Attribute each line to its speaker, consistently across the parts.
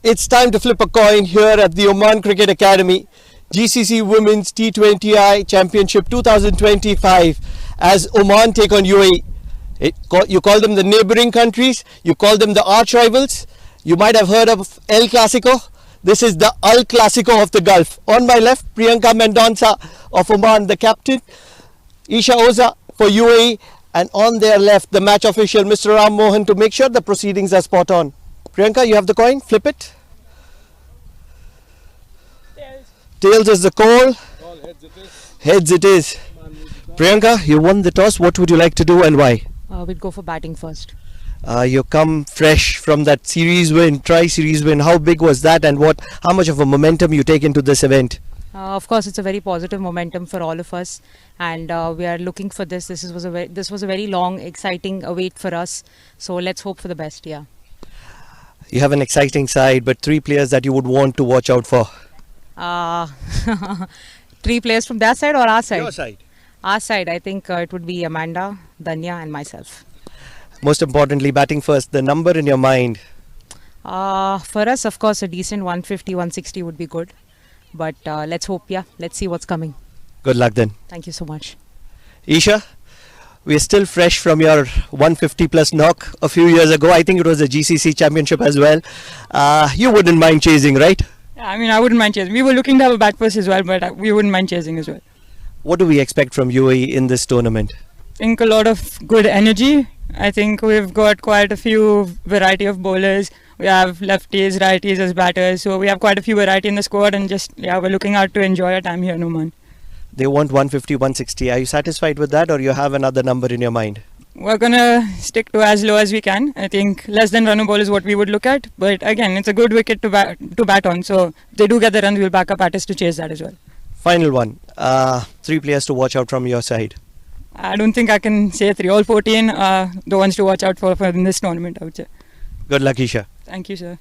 Speaker 1: It's time to flip a coin here at the Oman Cricket Academy GCC Women's T20I Championship 2025 as Oman take on UAE. You call them the neighbouring countries, you call them the arch rivals. You might have heard of El Clasico. This is the Al Clasico of the Gulf. On my left, Priyanka Mendonca of Oman, the captain. Isha Oza for UAE. And on their left, the match official, Mr. Ram Mohan, to make sure the proceedings are spot on. Priyanka, you have the coin. Flip it. Tails is the call.
Speaker 2: Heads it is.
Speaker 1: Heads it is. Priyanka, you won the toss. What would you like to do and why?
Speaker 3: We'd go for batting first.
Speaker 1: You come fresh from that series win, tri-series win. How big was that, and how much of a momentum you take into this event?
Speaker 3: Of course, it's a very positive momentum for all of us, and we are looking for this. This was a very long, exciting wait for us. So let's hope for the best. Yeah.
Speaker 1: You have an exciting side, but 3 players that you would want to watch out for.
Speaker 3: 3 players from that side or our side?
Speaker 1: Your side.
Speaker 3: Our side, I think it would be Amanda, Danya and myself.
Speaker 1: Most importantly, batting first, the number in your mind.
Speaker 3: For us, of course, a decent 150, 160 would be good. But let's hope, yeah. Let's see what's coming.
Speaker 1: Good luck then.
Speaker 3: Thank you so much.
Speaker 1: Isha, we are still fresh from your 150 plus knock a few years ago. I think it was a GCC championship as well. You wouldn't mind chasing, right?
Speaker 4: Yeah, I mean, I wouldn't mind chasing. We were looking to have a bat first as well, but we wouldn't mind chasing as well.
Speaker 1: What do we expect from UAE in this tournament?
Speaker 4: I think a lot of good energy. I think we've got quite a few variety of bowlers. We have lefties, righties as batters. So we have quite a few variety in the squad, and we're looking out to enjoy our time here in Oman.
Speaker 1: They want 150, 160. Are you satisfied with that, or you have another number in your mind?
Speaker 4: We're going to stick to as low as we can. I think less than run a ball is what we would look at. But again, it's a good wicket to bat on. So if they do get the runs, we'll back up batters to chase that as well.
Speaker 1: Final one. 3 players to watch out from your side.
Speaker 4: I don't think I can say 3. All 14 are the ones to watch out for in this tournament, I would say.
Speaker 1: Good luck, Isha.
Speaker 4: Thank you, sir.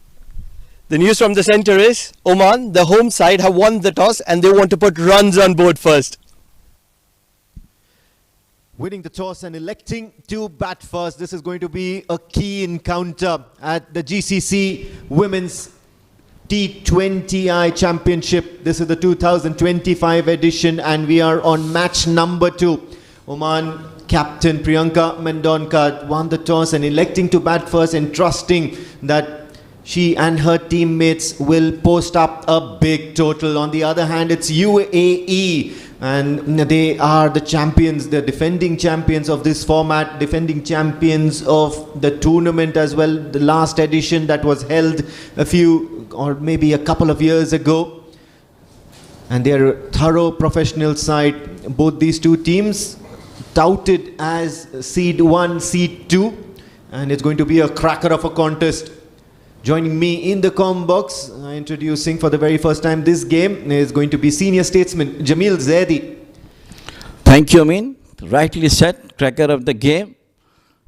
Speaker 1: The news from the centre is Oman, the home side, have won the toss and they want to put runs on board first.
Speaker 5: Winning the toss and electing to bat first. This is going to be a key encounter at the GCC Women's T20I Championship. This is the 2025 edition and we are on match number 2. Oman captain Priyanka Mendonca won the toss and electing to bat first and trusting that she and her teammates will post up a big total. On the other hand, it's UAE and they are the champions, the defending champions of this format, defending champions of the tournament as well. The last edition that was held a few or maybe a couple of years ago. And they're a thorough professional side. Both these two teams touted as seed 1, seed 2. And it's going to be a cracker of a contest. Joining me in the comm box, introducing for the very first time this game, is going to be senior statesman Jamil Zaidi.
Speaker 6: Thank you, Amin. Rightly said, cracker of the game.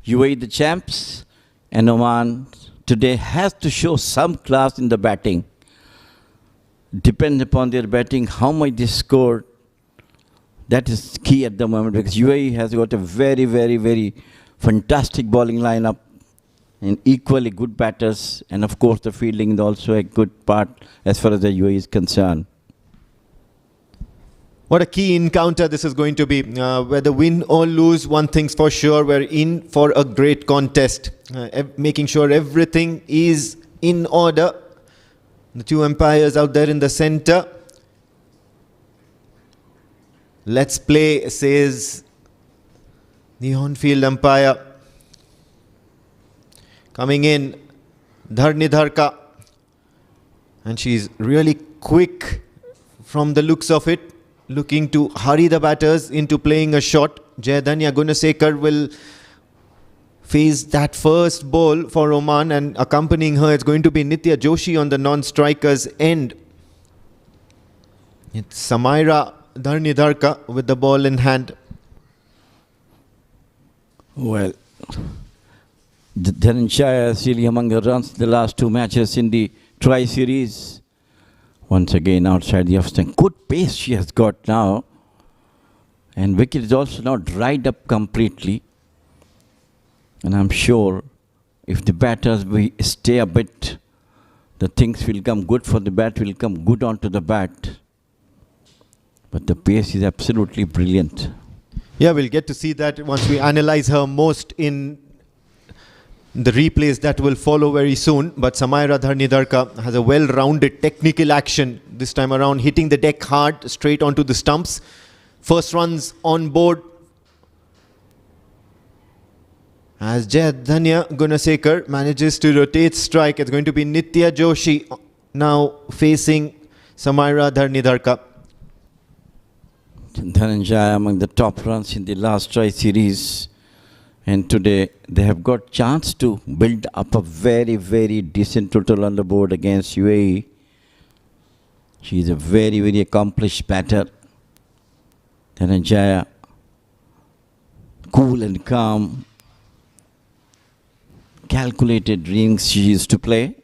Speaker 6: UAE the champs, and Oman today has to show some class in the batting. Depends upon their batting, how much they scored. That is key at the moment because UAE has got a very, very, very fantastic bowling lineup. And equally good batters, and of course the fielding is also a good part as far as the UAE is concerned.
Speaker 5: What a key encounter this is going to be. Whether win or lose, one thing's for sure, we're in for a great contest. Making sure everything is in order. The two umpires out there in the center. Let's play, says the on-field umpire. Coming in, Dharnidharka. And she's really quick from the looks of it. Looking to hurry the batters into playing a shot. Jayadhanya Gunasekar will face that first ball for Oman, and accompanying her it's going to be Nitya Joshi on the non-strikers end. It's Samaira Dharnidharka with the ball in hand.
Speaker 6: Well, Dhananjaya is really among the runs the last two matches in the Tri-Series. Once again outside the off-stump. Good pace she has got now. And wicket is also now dried up completely. And I'm sure if the batters will stay a bit, the things will come good for the bat, will come good onto the bat. But the pace is absolutely brilliant.
Speaker 5: Yeah, we'll get to see that once we analyze her most in the replays that will follow very soon. But Samaira Dharnidharka has a well-rounded technical action this time around, hitting the deck hard straight onto the stumps. First runs on board as Jayadhanya Gunasekar manages to rotate strike. It's going to be Nitya Joshi now facing Samaira Dharnidharka.
Speaker 6: Dhananjaya among the top runs in the last Tri-Series. And today they have got chance to build up a very, very decent total on the board against UAE. She is a very, very accomplished batter. Dhananjaya, cool and calm, calculated innings she used to play.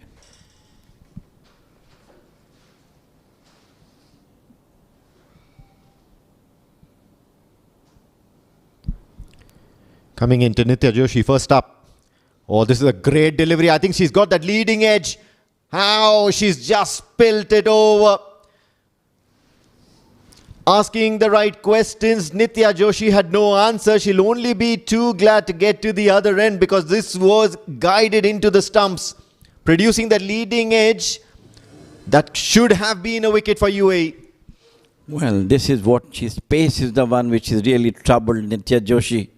Speaker 5: Coming into Nitya Joshi first up. Oh, this is a great delivery. I think she's got that leading edge. How she's just spilt it over. Asking the right questions. Nitya Joshi had no answer. She'll only be too glad to get to the other end because this was guided into the stumps. Producing that leading edge. That should have been a wicket for UAE.
Speaker 6: Well, this is what she's pace is the one which is really troubled Nitya Joshi.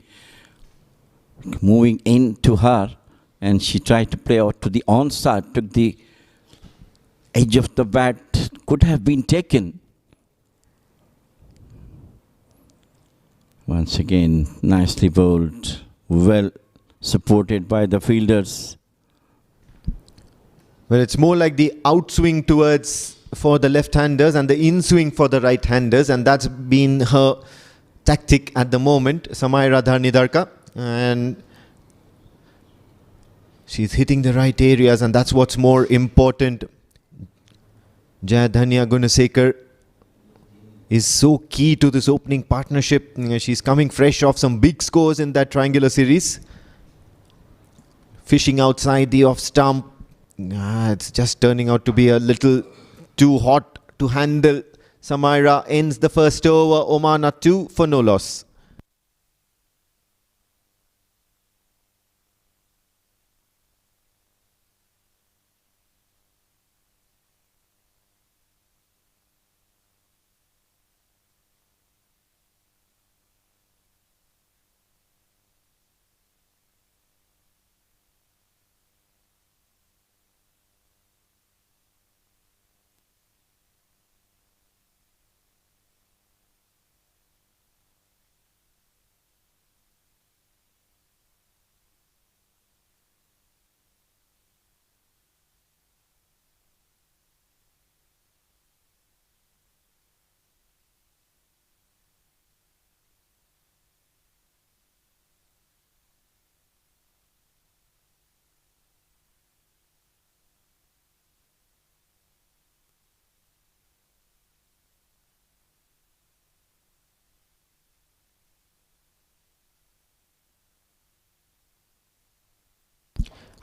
Speaker 6: Moving into her, and she tried to play out to the onside, took the edge of the bat, could have been taken. Once again, nicely bowled, well supported by the fielders.
Speaker 5: Well, it's more like the outswing towards for the left-handers and the in-swing for the right-handers, and that's been her tactic at the moment, Samaira Dharnidharka. And she's hitting the right areas, and that's what's more important. Jayadhanya Gunasekar is so key to this opening partnership. She's coming fresh off some big scores in that triangular series. Fishing outside the off stump. It's just turning out to be a little too hot to handle. Samaira ends the first over. Oman are 2 for no loss.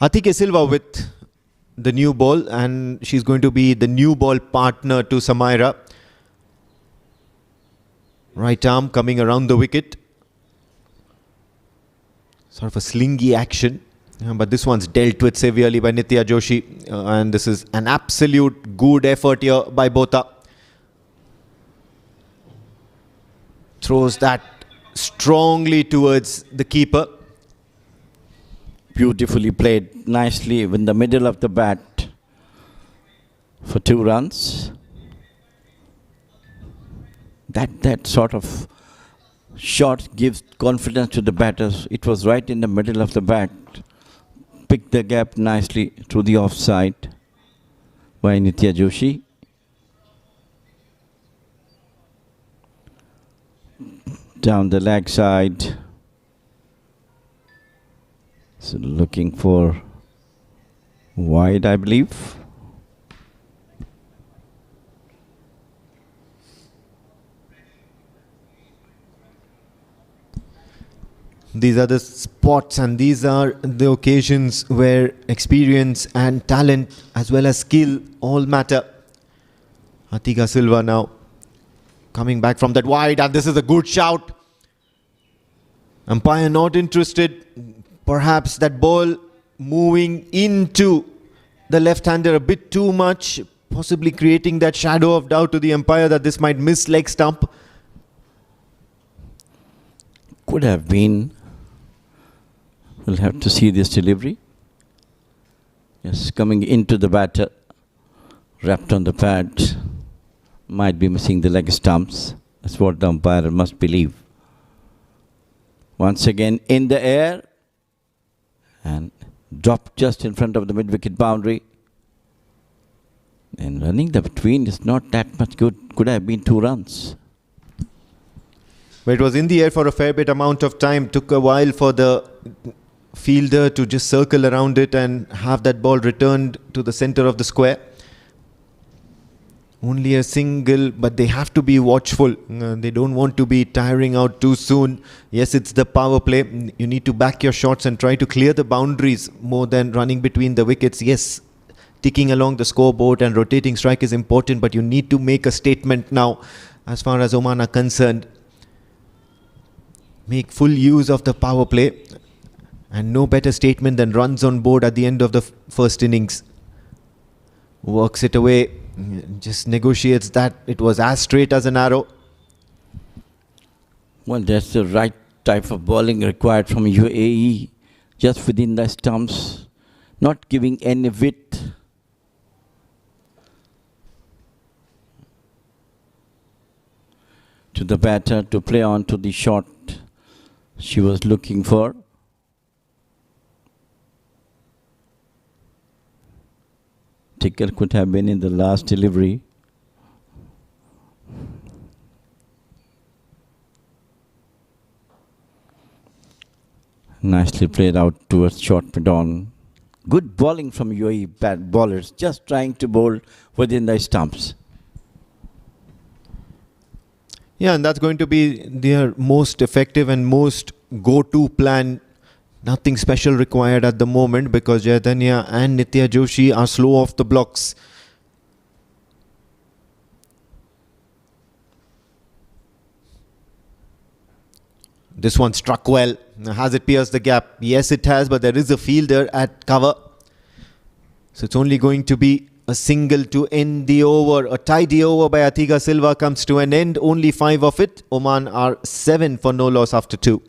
Speaker 5: Atike Silva with the new ball, and she's going to be the new ball partner to Samaira. Right arm coming around the wicket. Sort of a slingy action. But this one's dealt with severely by Nitya Joshi. And this is an absolute good effort here by Botha. Throws that strongly towards the keeper.
Speaker 6: Beautifully played, nicely in the middle of the bat for 2 runs. That sort of shot gives confidence to the batters. It was right in the middle of the bat. Picked the gap nicely through the offside by Nitya Joshi. Down the leg side. So looking for wide, I believe.
Speaker 5: These are the spots and these are the occasions where experience and talent as well as skill all matter. Atiga Silva now coming back from that wide, and this is a good shout. Umpire not interested. Perhaps that ball moving into the left-hander a bit too much, possibly creating that shadow of doubt to the umpire that this might miss leg stump.
Speaker 6: Could have been. We'll have to see this delivery. Yes, coming into the batter, wrapped on the pad, might be missing the leg stumps. That's what the umpire must believe. Once again in the air and dropped just in front of the mid-wicket boundary. And running the between is not that much good. Could have been 2 runs.
Speaker 5: But it was in the air for a fair bit amount of time. Took a while for the fielder to just circle around it and have that ball returned to the center of the square. Only a single, but they have to be watchful. They don't want to be tiring out too soon. Yes, it's the power play. You need to back your shots and try to clear the boundaries more than running between the wickets. Yes, ticking along the scoreboard and rotating strike is important, but you need to make a statement now as far as Oman are concerned. Make full use of the power play. And no better statement than runs on board at the end of the first innings. Works it away. Just negotiates that. It was as straight as an arrow.
Speaker 6: Well, that's the right type of bowling required from UAE. Just within the stumps. Not giving any width. To the batter to play on to the shot she was looking for. Ticker could have been in the last delivery. Nicely played out towards short mid-on. Good bowling from UAE bad bowlers, just trying to bowl within the stumps.
Speaker 5: Yeah, and that's going to be their most effective and most go-to plan. Nothing special required at the moment because Jayadanya and Nitya Joshi are slow off the blocks. This one struck well. Has it pierced the gap? Yes, it has, but there is a fielder at cover. So it's only going to be a single to end the over. A tidy over by Atiga Silva comes to an end. Only 5 of it. Oman are 7 for no loss after 2.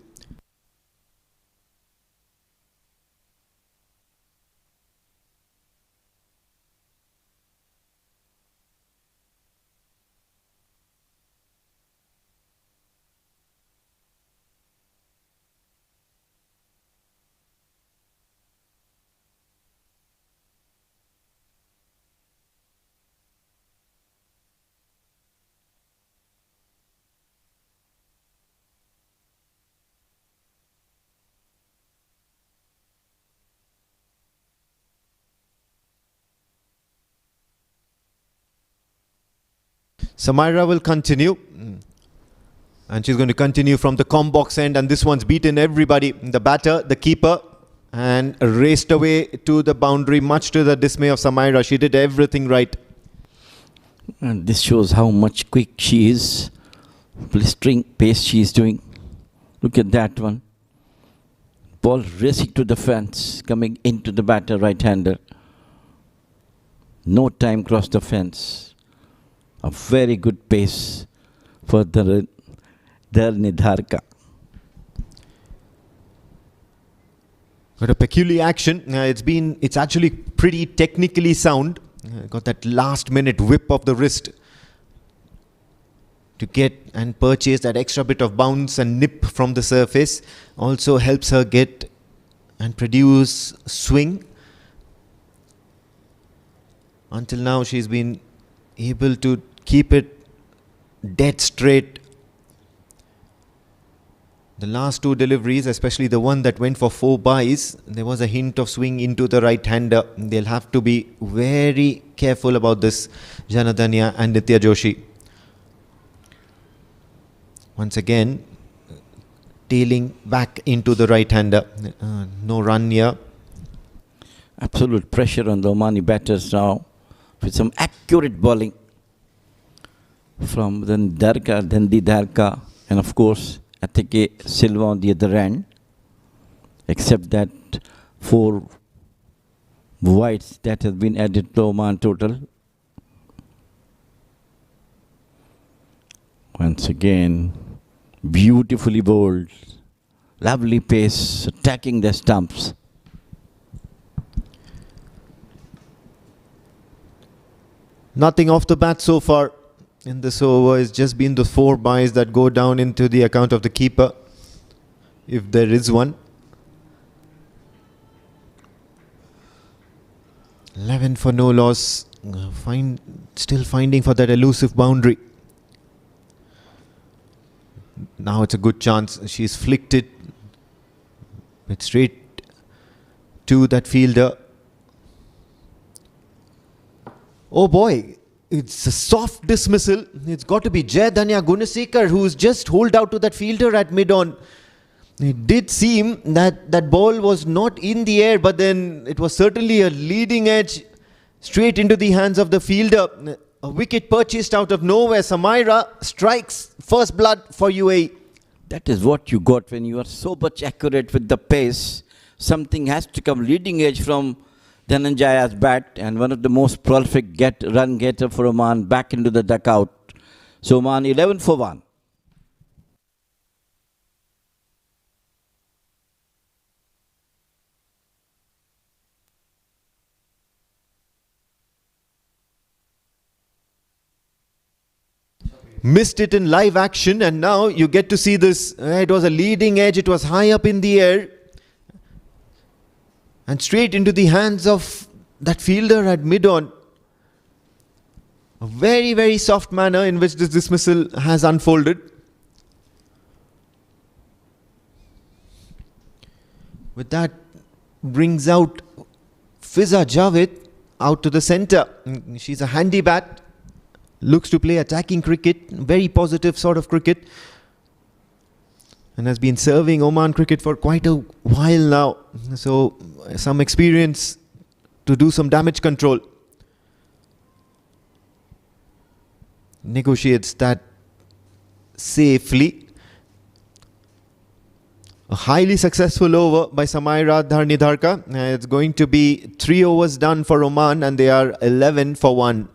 Speaker 5: Samaira will continue. And she's going to continue from the com-box end. And this one's beaten everybody. The batter, the keeper. And raced away to the boundary, much to the dismay of Samaira. She did everything right.
Speaker 6: And this shows how much quick she is. Blistering pace she is doing. Look at that one. Ball racing to the fence, coming into the batter right-hander. No time cross the fence. A very good pace for the Nidharka.
Speaker 5: Got a peculiar action. It's actually pretty technically sound. Got that last minute whip of the wrist to get and purchase that extra bit of bounce and nip from the surface. Also helps her get and produce swing. Until now she's been able to keep it dead straight. The last two deliveries, especially the one that went for 4 byes, there was a hint of swing into the right-hander. They'll have to be very careful about this, Janadanya and Nitya Joshi. Once again, tailing back into the right-hander. No run here.
Speaker 6: Absolute pressure on the Omani batters now with some accurate bowling from the Nidharka, and of course Atike Silva on the other end. Except that 4 wides that has been added to Oman total. Once again, beautifully bowled, lovely pace, attacking the stumps.
Speaker 5: Nothing off the bat so far in this over. It's just been the 4 byes that go down into the account of the keeper, if there is one. 11 for no loss. Still finding for that elusive boundary. Now it's a good chance. She's flicked it straight to that fielder. Oh boy, it's a soft dismissal. It's got to be Jayadanya Gunasekar who's just holed out to that fielder at mid-on. It did seem that that ball was not in the air, but then it was certainly a leading edge straight into the hands of the fielder. A wicket purchased out of nowhere. Samaira strikes first blood for UAE.
Speaker 6: That is what you got when you are so much accurate with the pace. Something has to come leading edge from Dhananjaya's bat, and one of the most prolific run getter for Oman back into the dugout. So Oman 11 for 1.
Speaker 5: Missed it in live action, and now you get to see this. It was a leading edge. It was high up in the air and straight into the hands of that fielder at mid-on. A very, very soft manner in which this dismissal has unfolded. With that, brings out Fiza Javed out to the centre. She's a handy bat. Looks to play attacking cricket, very positive sort of cricket, and has been serving Oman cricket for quite a while now. So some experience to do some damage control. Negotiates that safely. A highly successful over by Samaira Nidharka. It's going to be 3 overs done for Oman, and they are 11 for 1.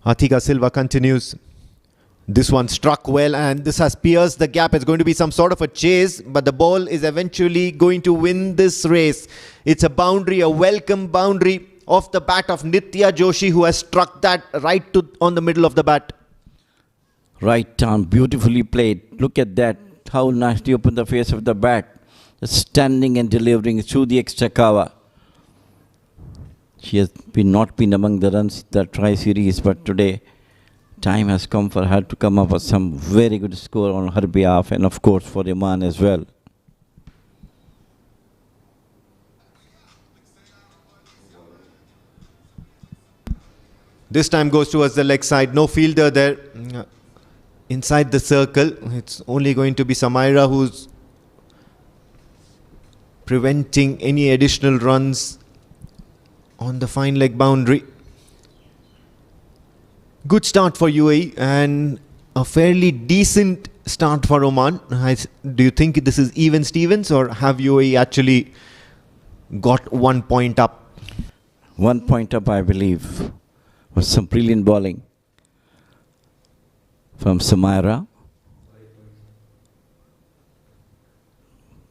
Speaker 5: Atika Silva continues. This one struck well, and this has pierced the gap. It's going to be some sort of a chase, but the ball is eventually going to win this race. It's a boundary, a welcome boundary off the bat of Nitya Joshi, who has struck that on the middle of the bat.
Speaker 6: Right arm, beautifully played. Look at that how nicely opened the face of the bat. Standing and delivering through the extra cover. She has not been among the runs the tri-series, but today time has come for her to come up with some very good score on her behalf, and of course for Oman as well.
Speaker 5: This time goes towards the leg side. No fielder there inside the circle. It's only going to be Samaira who's preventing any additional runs on the fine leg boundary. Good start for UAE and a fairly decent start for Oman. Do you think this is even Stevens, or have UAE actually got 1 point up?
Speaker 6: 1 point up, I believe. Was some brilliant bowling from Samaira.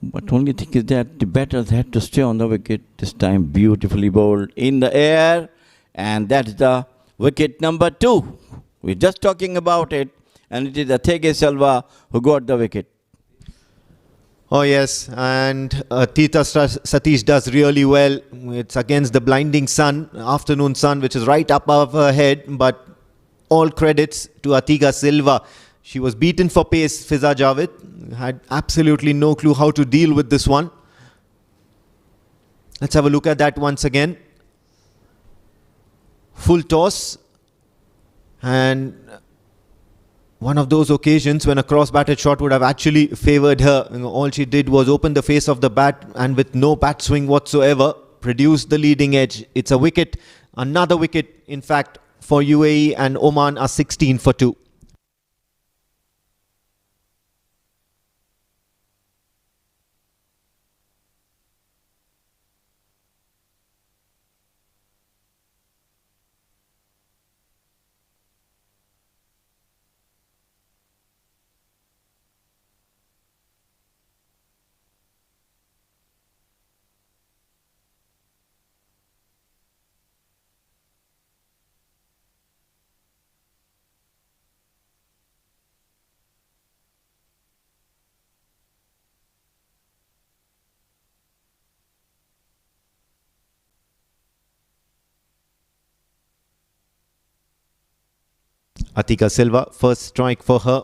Speaker 6: But only thing is that the batters had to stay on the wicket. This time beautifully bowled in the air, and that's the wicket number 2. We're just talking about it, and it is Athege Selva who got the wicket.
Speaker 5: Oh yes, and Tita Satish does really well. It's against the blinding sun, afternoon sun, which is right above her head, but all credits to Atiga Silva. She was beaten for pace. Fiza Javed had absolutely no clue how to deal with this one. Let's have a look at that once again. Full toss, and one of those occasions when a cross-batted shot would have actually favoured her. All she did was open the face of the bat and with no bat swing whatsoever, produced the leading edge. It's a wicket, another wicket in fact for UAE, and Oman are 16 for 2. Atika Silva, first strike for her.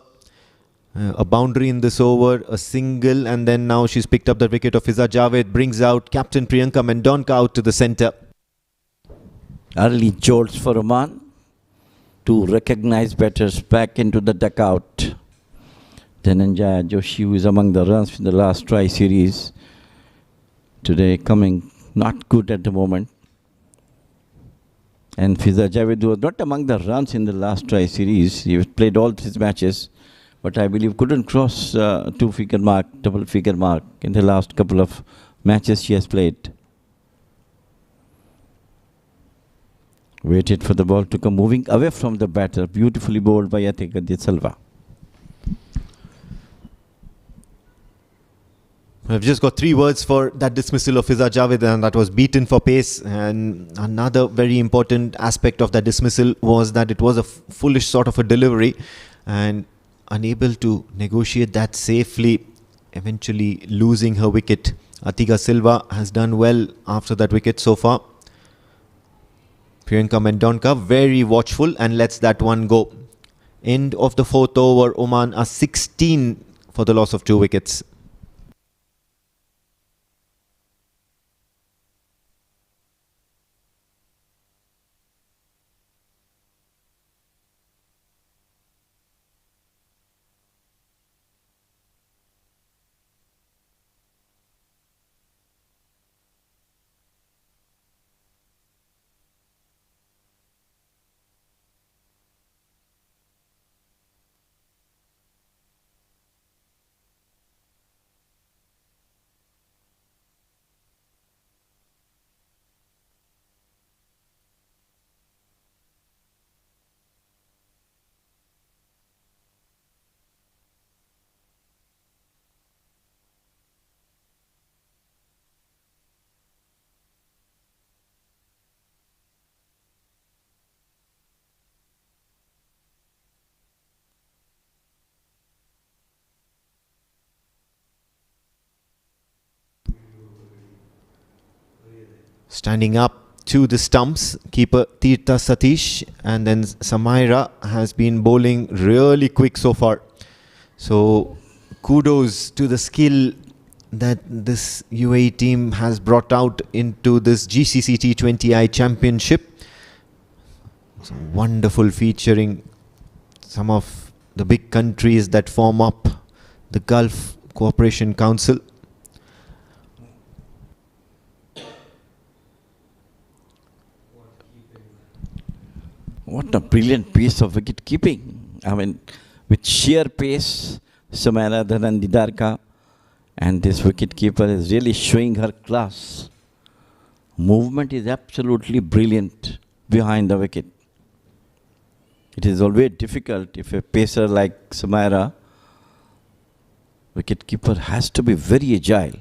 Speaker 5: A boundary in this over, a single, and then now she's picked up the wicket of Fiza Javed, brings out Captain Priyanka Mendonca out to the centre.
Speaker 6: Early jolts for Oman to recognize batters back into the dugout. Dhananjaya Joshi, who is among the runs in the last tri-series, today coming not good at the moment. And Fiza Javed was not among the runs in the last tri-series. He played all his matches, but I believe couldn't cross two-figure mark, double-figure mark in the last couple of matches she has played. Waited for the ball to come moving away from the batter. Beautifully bowled by Athege Selva.
Speaker 5: I've just got 3 words for that dismissal of Fiza Javed, and that was beaten for pace. And another very important aspect of that dismissal was that it was a foolish sort of a delivery, and unable to negotiate that safely, eventually losing her wicket. Atiga Silva has done well after that wicket so far. Priyanka Mendonca very watchful and lets that one go. End of the 4th over. Oman are 16 for the loss of 2 wickets. Standing up to the stumps, keeper Tirtha Satish, and then Samaira has been bowling really quick so far. So kudos to the skill that this UAE team has brought out into this GCC T20I Championship. It's wonderful, featuring some of the big countries that form up the Gulf Cooperation Council.
Speaker 6: What a brilliant piece of wicket keeping. I mean, with sheer pace, Samara Dharandidarka, and this wicket keeper is really showing her class. Movement is absolutely brilliant behind the wicket. It is always difficult if a pacer like Samara, wicket keeper, has to be very agile.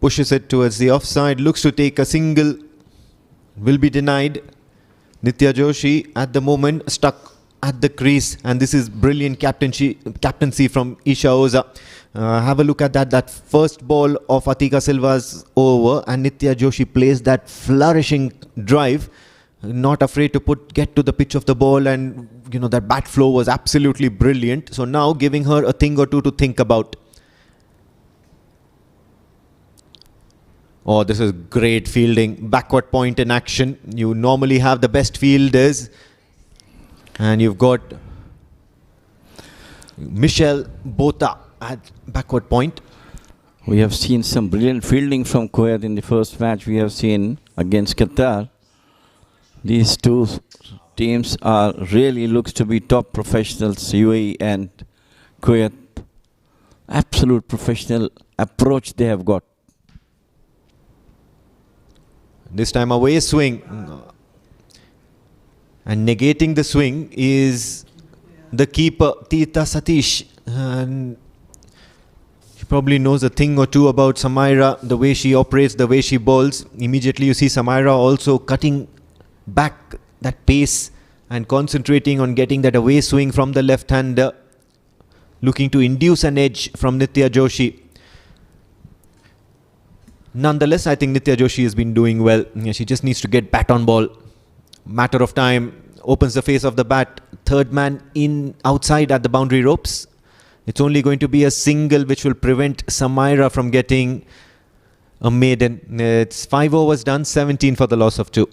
Speaker 5: Pushes it towards the offside, looks to take a single, will be denied. Nitya Joshi at the moment stuck at the crease, and this is brilliant captaincy from Isha Oza. Have a look at that first ball of Atika Silva's over, and Nitya Joshi plays that flourishing drive, not afraid to get to the pitch of the ball, and that bat flow was absolutely brilliant. So now giving her a thing or two to think about. Oh, this is great fielding. Backward point in action. You normally have the best fielders. And you've got Michelle Botha at backward point.
Speaker 6: We have seen some brilliant fielding from Kuwait in the first match we have seen against Qatar. These two teams are really looks to be top professionals, UAE and Kuwait. Absolute professional approach they have got.
Speaker 5: This time away swing. And negating the swing is the keeper, Tirtha Satish. And she probably knows a thing or two about Samaira, the way she operates, the way she bowls. Immediately you see Samaira also cutting back that pace and concentrating on getting that away swing from the left-hander, looking to induce an edge from Nitya Joshi. Nonetheless, I think Nitya Joshi has been doing well. She just needs to get bat on ball. Matter of time. Opens the face of the bat. Third man in outside at the boundary ropes. It's only going to be a single which will prevent Samaira from getting a maiden. It's 5 overs done, 17 for the loss of 2.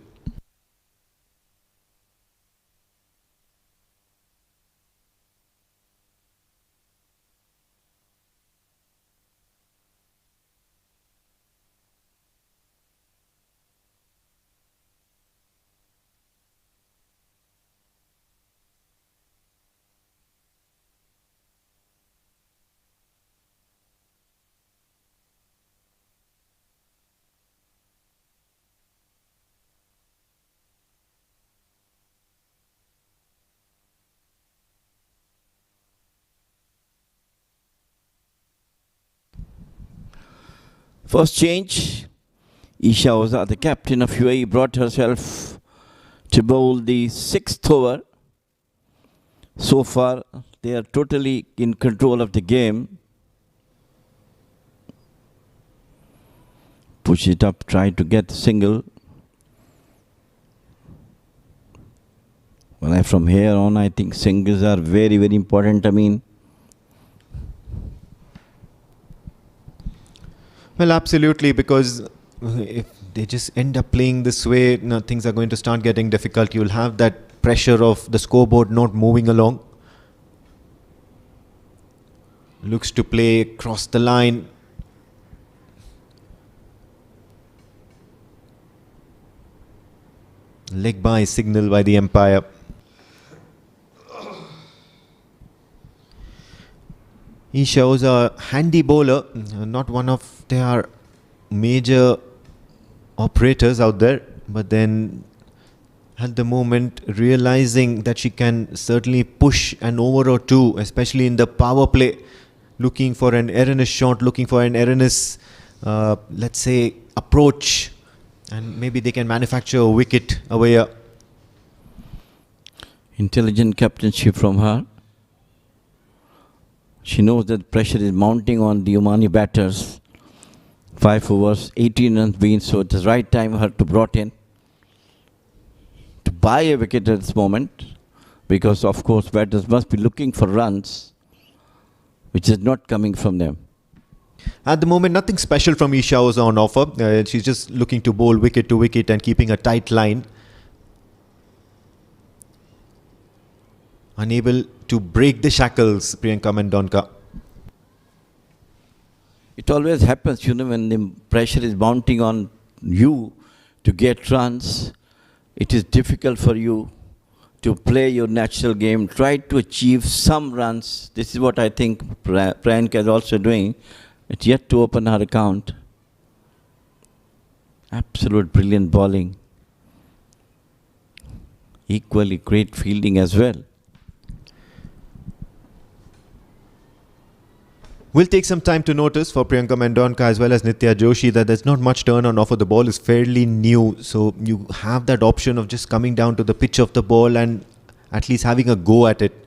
Speaker 6: First change, Isha Oza, the captain of UAE, brought herself to bowl the 6th over. So far, they are totally in control of the game. Push it up, try to get the single. Well, from here on, I think singles are very, very important. I mean,
Speaker 5: well, absolutely, because if they just end up playing this way, things are going to start getting difficult. You'll have that pressure of the scoreboard not moving along. Looks to play across the line. Leg by signal by the umpire. Isha was a handy bowler, not one of their major operators out there, but then at the moment realizing that she can certainly push an over or two, especially in the power play, looking for an erroneous shot, looking for an erroneous, let's say, approach, and maybe they can manufacture a wicket away.
Speaker 6: Intelligent captainship from her. She knows that pressure is mounting on the Omani batters. 5 overs, 18 runs being, so it is right time for her to brought in to buy a wicket at this moment, because of course batters must be looking for runs, which is not coming from them.
Speaker 5: At the moment, nothing special from Isha was on offer. She's just looking to bowl wicket to wicket and keeping a tight line. Unable to break the shackles, Priyanka Mendonca.
Speaker 6: It always happens, when the pressure is mounting on you to get runs, it is difficult for you to play your natural game, try to achieve some runs. This is what I think Priyanka is also doing. It's yet to open her account. Absolute brilliant bowling. Equally great fielding as well.
Speaker 5: We'll take some time to notice for Priyanka Mendonca as well as Nitya Joshi that there's not much turn on offer. The ball is fairly new, so you have that option of just coming down to the pitch of the ball and at least having a go at it.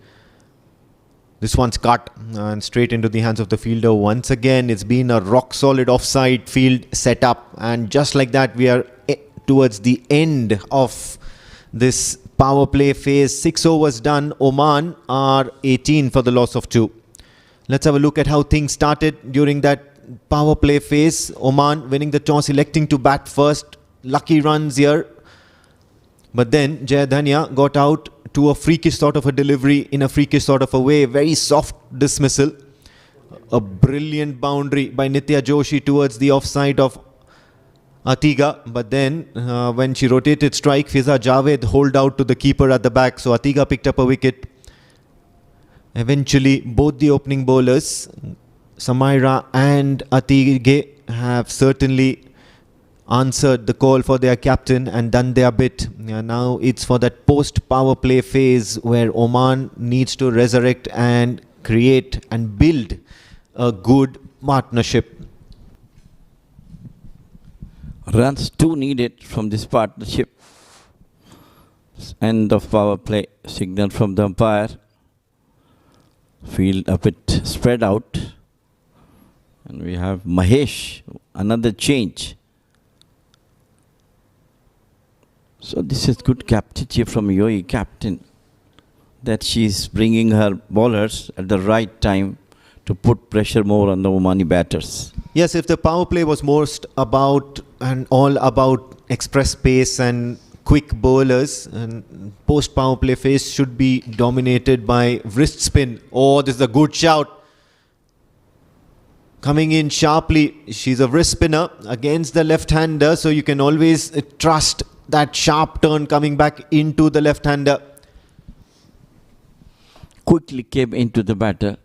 Speaker 5: This one's cut and straight into the hands of the fielder. Once again, it's been a rock-solid offside field setup, and just like that, we are towards the end of this power play phase. 6 overs done. Oman are 18 for the loss of 2. Let's have a look at how things started during that power play phase. Oman winning the toss, electing to bat first. Lucky runs here. But then Jaya Dhanya got out to a freakish sort of a delivery in a freakish sort of a way. Very soft dismissal. A brilliant boundary by Nitya Joshi towards the offside of Atiga. But then when she rotated strike, Fiza Javed holed out to the keeper at the back. So Atiga picked up a wicket. Eventually, both the opening bowlers, Samaira and Atige, have certainly answered the call for their captain and done their bit. Now it's for that post-power play phase where Oman needs to resurrect and create and build a good partnership.
Speaker 6: Runs too needed from this partnership. End of power play. Signal from the umpire. Field a bit spread out. And we have Mahesh, another change. So this is good captaincy from UAE captain, that she is bringing her bowlers at the right time to put pressure more on the Omani batters.
Speaker 5: Yes, if the power play was most about and all about express pace and quick bowlers, and post power play phase should be dominated by wrist spin. Oh, this is a good shout. Coming in sharply. She's a wrist spinner against the left-hander, so you can always trust that sharp turn coming back into the left-hander.
Speaker 6: Quickly came into the batter,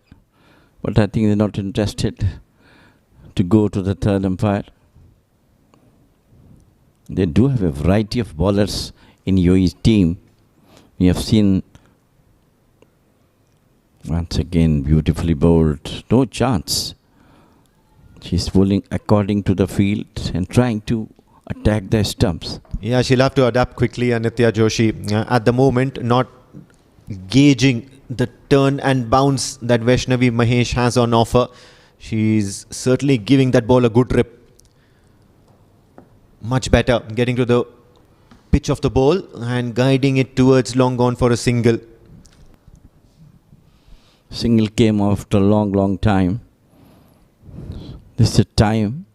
Speaker 6: but I think they're not interested to go to the third umpire. They do have a variety of bowlers in UAE's team. We have seen once again beautifully bowled. No chance. She's bowling according to the field and trying to attack the stumps.
Speaker 5: Yeah, she'll have to adapt quickly, Nitya Joshi. At the moment, not gauging the turn and bounce that Vaishnavi Mahesh has on offer. She's certainly giving that ball a good rip. Much better getting to the pitch of the ball and guiding it towards long on for a single.
Speaker 6: Single came after a long time. This is a time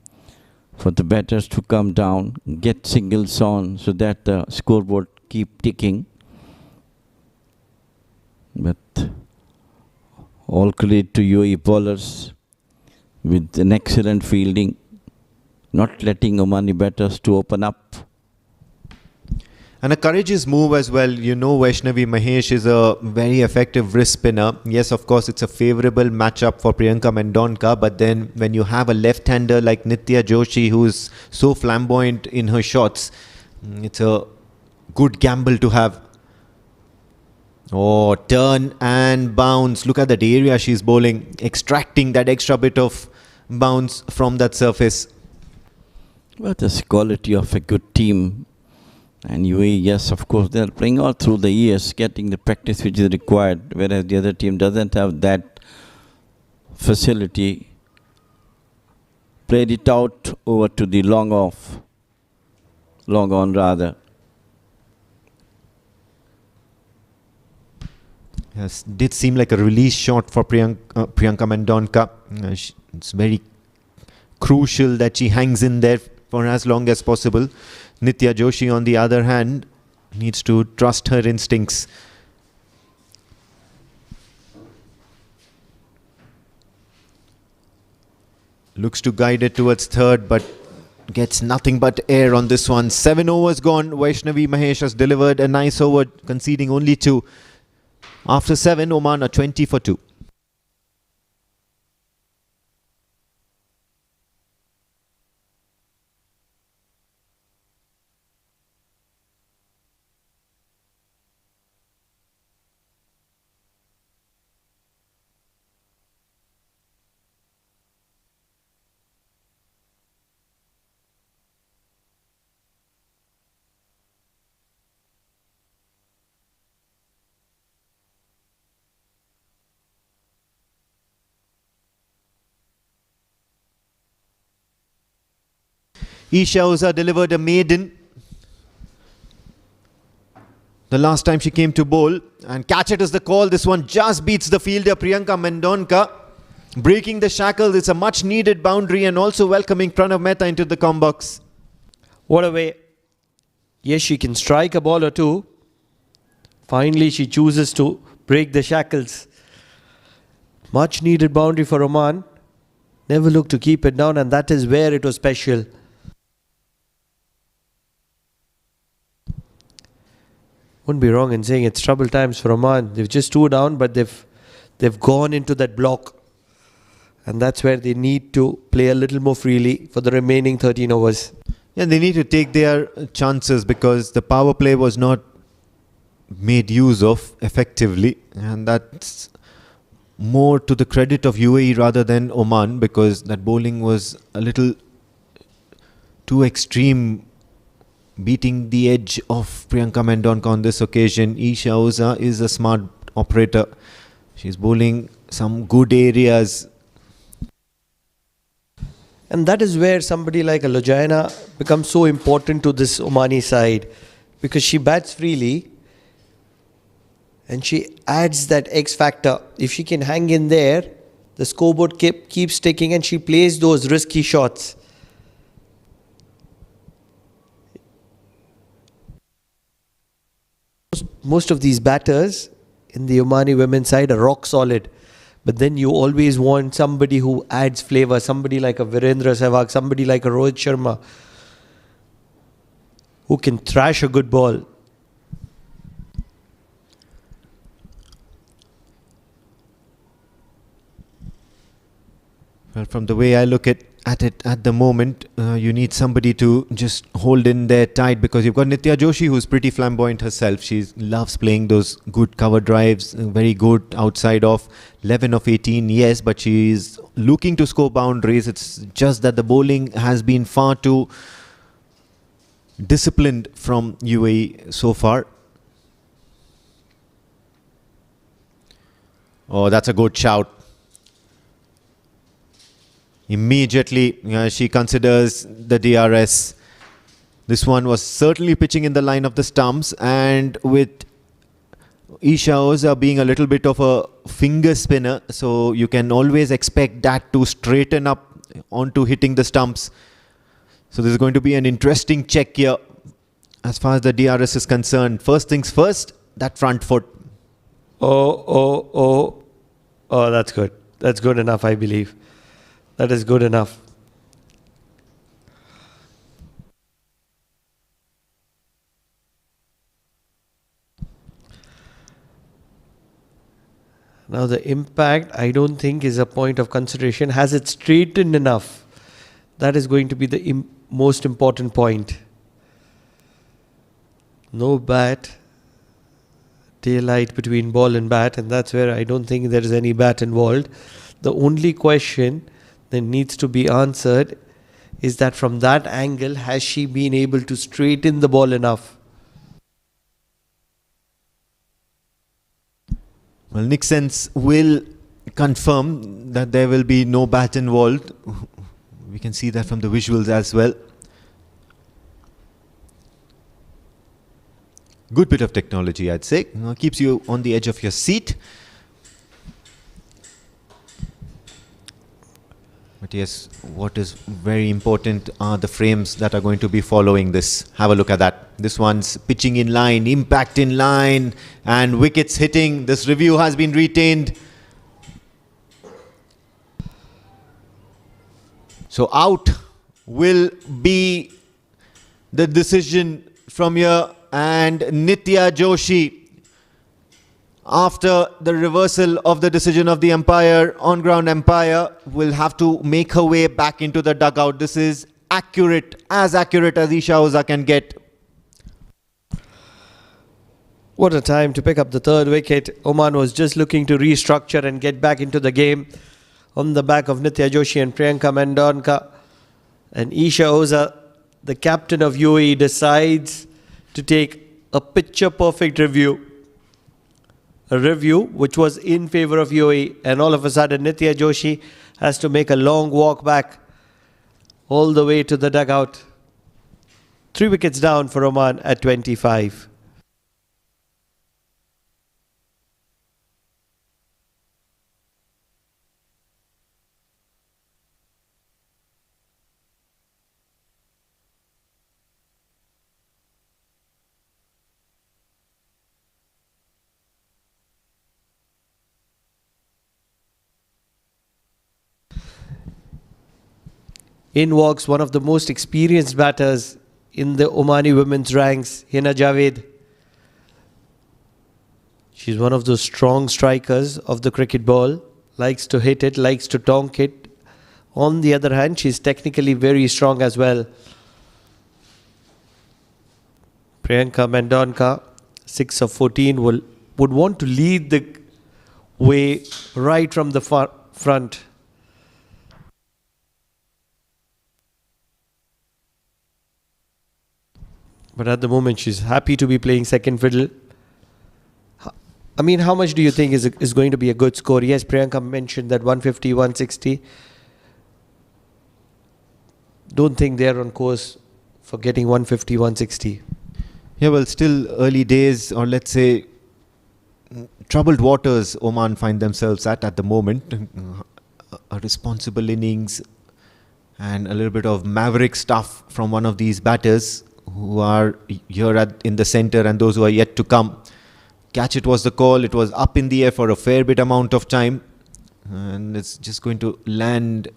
Speaker 6: for the batters to come down, get singles on so that the scoreboard keep ticking. But all credit to UAE bowlers with an excellent fielding, not letting Omani batters to open up.
Speaker 5: And a courageous move as well. You know, Vaishnavi Mahesh is a very effective wrist spinner. Yes, of course, it's a favourable matchup for Priyanka Mendonca. But then when you have a left-hander like Nitya Joshi, who's so flamboyant in her shots, it's a good gamble to have. Oh, turn and bounce. Look at that area she's bowling, extracting that extra bit of bounce from that surface.
Speaker 6: Well, that's the quality of a good team. And UAE, yes, of course, they're playing all through the years, getting the practice which is required, whereas the other team doesn't have that facility, played it out over to the long on rather.
Speaker 5: Yes, did seem like a release shot for Priyanka Mendonca. It's very crucial that she hangs in there for as long as possible. Nitya Joshi, on the other hand, needs to trust her instincts. Looks to guide it towards third, but gets nothing but air on this one. 7 overs gone. Vaishnavi Mahesh has delivered a nice over, conceding only 2. After 7, Oman are 20 for 2. Isha Oza delivered a maiden the last time she came to bowl, and catch it is the call. This one just beats the fielder Priyanka Mendonca, breaking the shackles. It's a much needed boundary and also welcoming Pranav Mehta into the com box.
Speaker 1: What a way. Yes, she can strike a ball or two. Finally, she chooses to break the shackles. Much needed boundary for Oman. Never looked to keep it down, and that is where it was special. Wouldn't be wrong in saying it's trouble times for Oman. They've just 2 down, but they've gone into that block. And that's where they need to play a little more freely for the remaining 13 overs.
Speaker 5: Yeah, they need to take their chances because the power play was not made use of effectively, and that's more to the credit of UAE rather than Oman, because that bowling was a little too extreme, beating the edge of Priyanka Mendonca on this occasion. Isha Oza is a smart operator. She's bowling some good areas.
Speaker 1: And that is where somebody like a Lojaina becomes so important to this Omani side, because she bats freely and she adds that X factor. If she can hang in there, the scoreboard keeps ticking and she plays those risky shots. Most of these batters in the Omani women's side are rock solid. But then you always want somebody who adds flavour, somebody like a Virendra Sehwag, somebody like a Rohit Sharma, who can thrash a good ball.
Speaker 5: Well, from the way I look at it at the moment, you need somebody to just hold in there tight, because you've got Nitya Joshi, who's pretty flamboyant herself. She loves playing those good cover drives, very good outside off. 11 of 18, yes, but she's looking to score boundaries. It's just that the bowling has been far too disciplined from UAE so far. Oh, that's a good shout. Immediately, she considers the DRS. This one was certainly pitching in the line of the stumps, and with Isha Oza being a little bit of a finger spinner, so you can always expect that to straighten up onto hitting the stumps. So this is going to be an interesting check here as far as the DRS is concerned. First things first, that front foot.
Speaker 1: Oh, that's good. That's good enough, I believe. That is good enough. Now the impact, I don't think, is a point of consideration. Has it straightened enough? That is going to be the most important point. No bat, daylight between ball and bat, and that's where I don't think there is any bat involved. The only question that needs to be answered is that from that angle, has she been able to straighten the ball enough?
Speaker 5: Well, Nick Sense will confirm that there will be no bat involved. We can see that from the visuals as well. Good bit of technology, I'd say. Keeps you on the edge of your seat. But yes, what is very important are the frames that are going to be following this. Have a look at that. This one's pitching in line, impact in line, and wickets hitting. This review has been retained. So out will be the decision from here, and Nitya Joshi, after the reversal of the decision of the umpire, on-ground umpire, will have to make her way back into the dugout. This is accurate as Isha Oza can get.
Speaker 1: What a time to pick up the third wicket. Oman was just looking to restructure and get back into the game on the back of Nitya Joshi and Priyanka Mendonka. And Isha Oza, the captain of UAE, decides to take a picture-perfect review. A review which was in favour of UAE, and all of a sudden Nitya Joshi has to make a long walk back all the way to the dugout. 3 wickets down for Oman at 25. In walks one of the most experienced batters in the Omani women's ranks, Hina Javed. She's one of those strong strikers of the cricket ball. Likes to hit it, likes to tonk it. On the other hand, she's technically very strong as well. Priyanka Mendonka, 6 of 14, would want to lead the way right from the front. But at the moment, she's happy to be playing second fiddle. I mean, how much do you think is going to be a good score? Yes, Priyanka mentioned that 150, 160. Don't think they're on course for getting 150, 160.
Speaker 5: Yeah, well, still early days, or let's say troubled waters Oman find themselves at the moment. A responsible innings and a little bit of maverick stuff from one of these batters who are here in the centre, and those who are yet to come. Catch it was the call. It was up in the air for a fair bit amount of time, and it's just going to land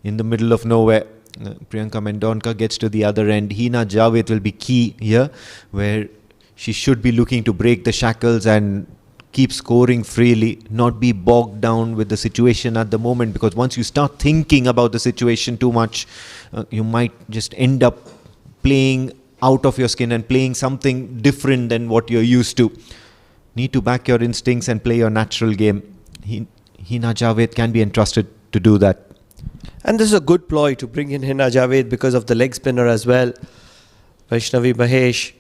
Speaker 5: in the middle of nowhere. Priyanka Mendonka gets to the other end. Hina Javed will be key here, where she should be looking to break the shackles and keep scoring freely, not be bogged down with the situation at the moment, because once you start thinking about the situation too much, you might just end up playing out of your skin and playing something different than what you're used to. Need to back your instincts and play your natural game. Hina Javed can be entrusted to do that.
Speaker 1: And this is a good ploy to bring in Hina Javed because of the leg spinner as well. Vaishnavi Mahesh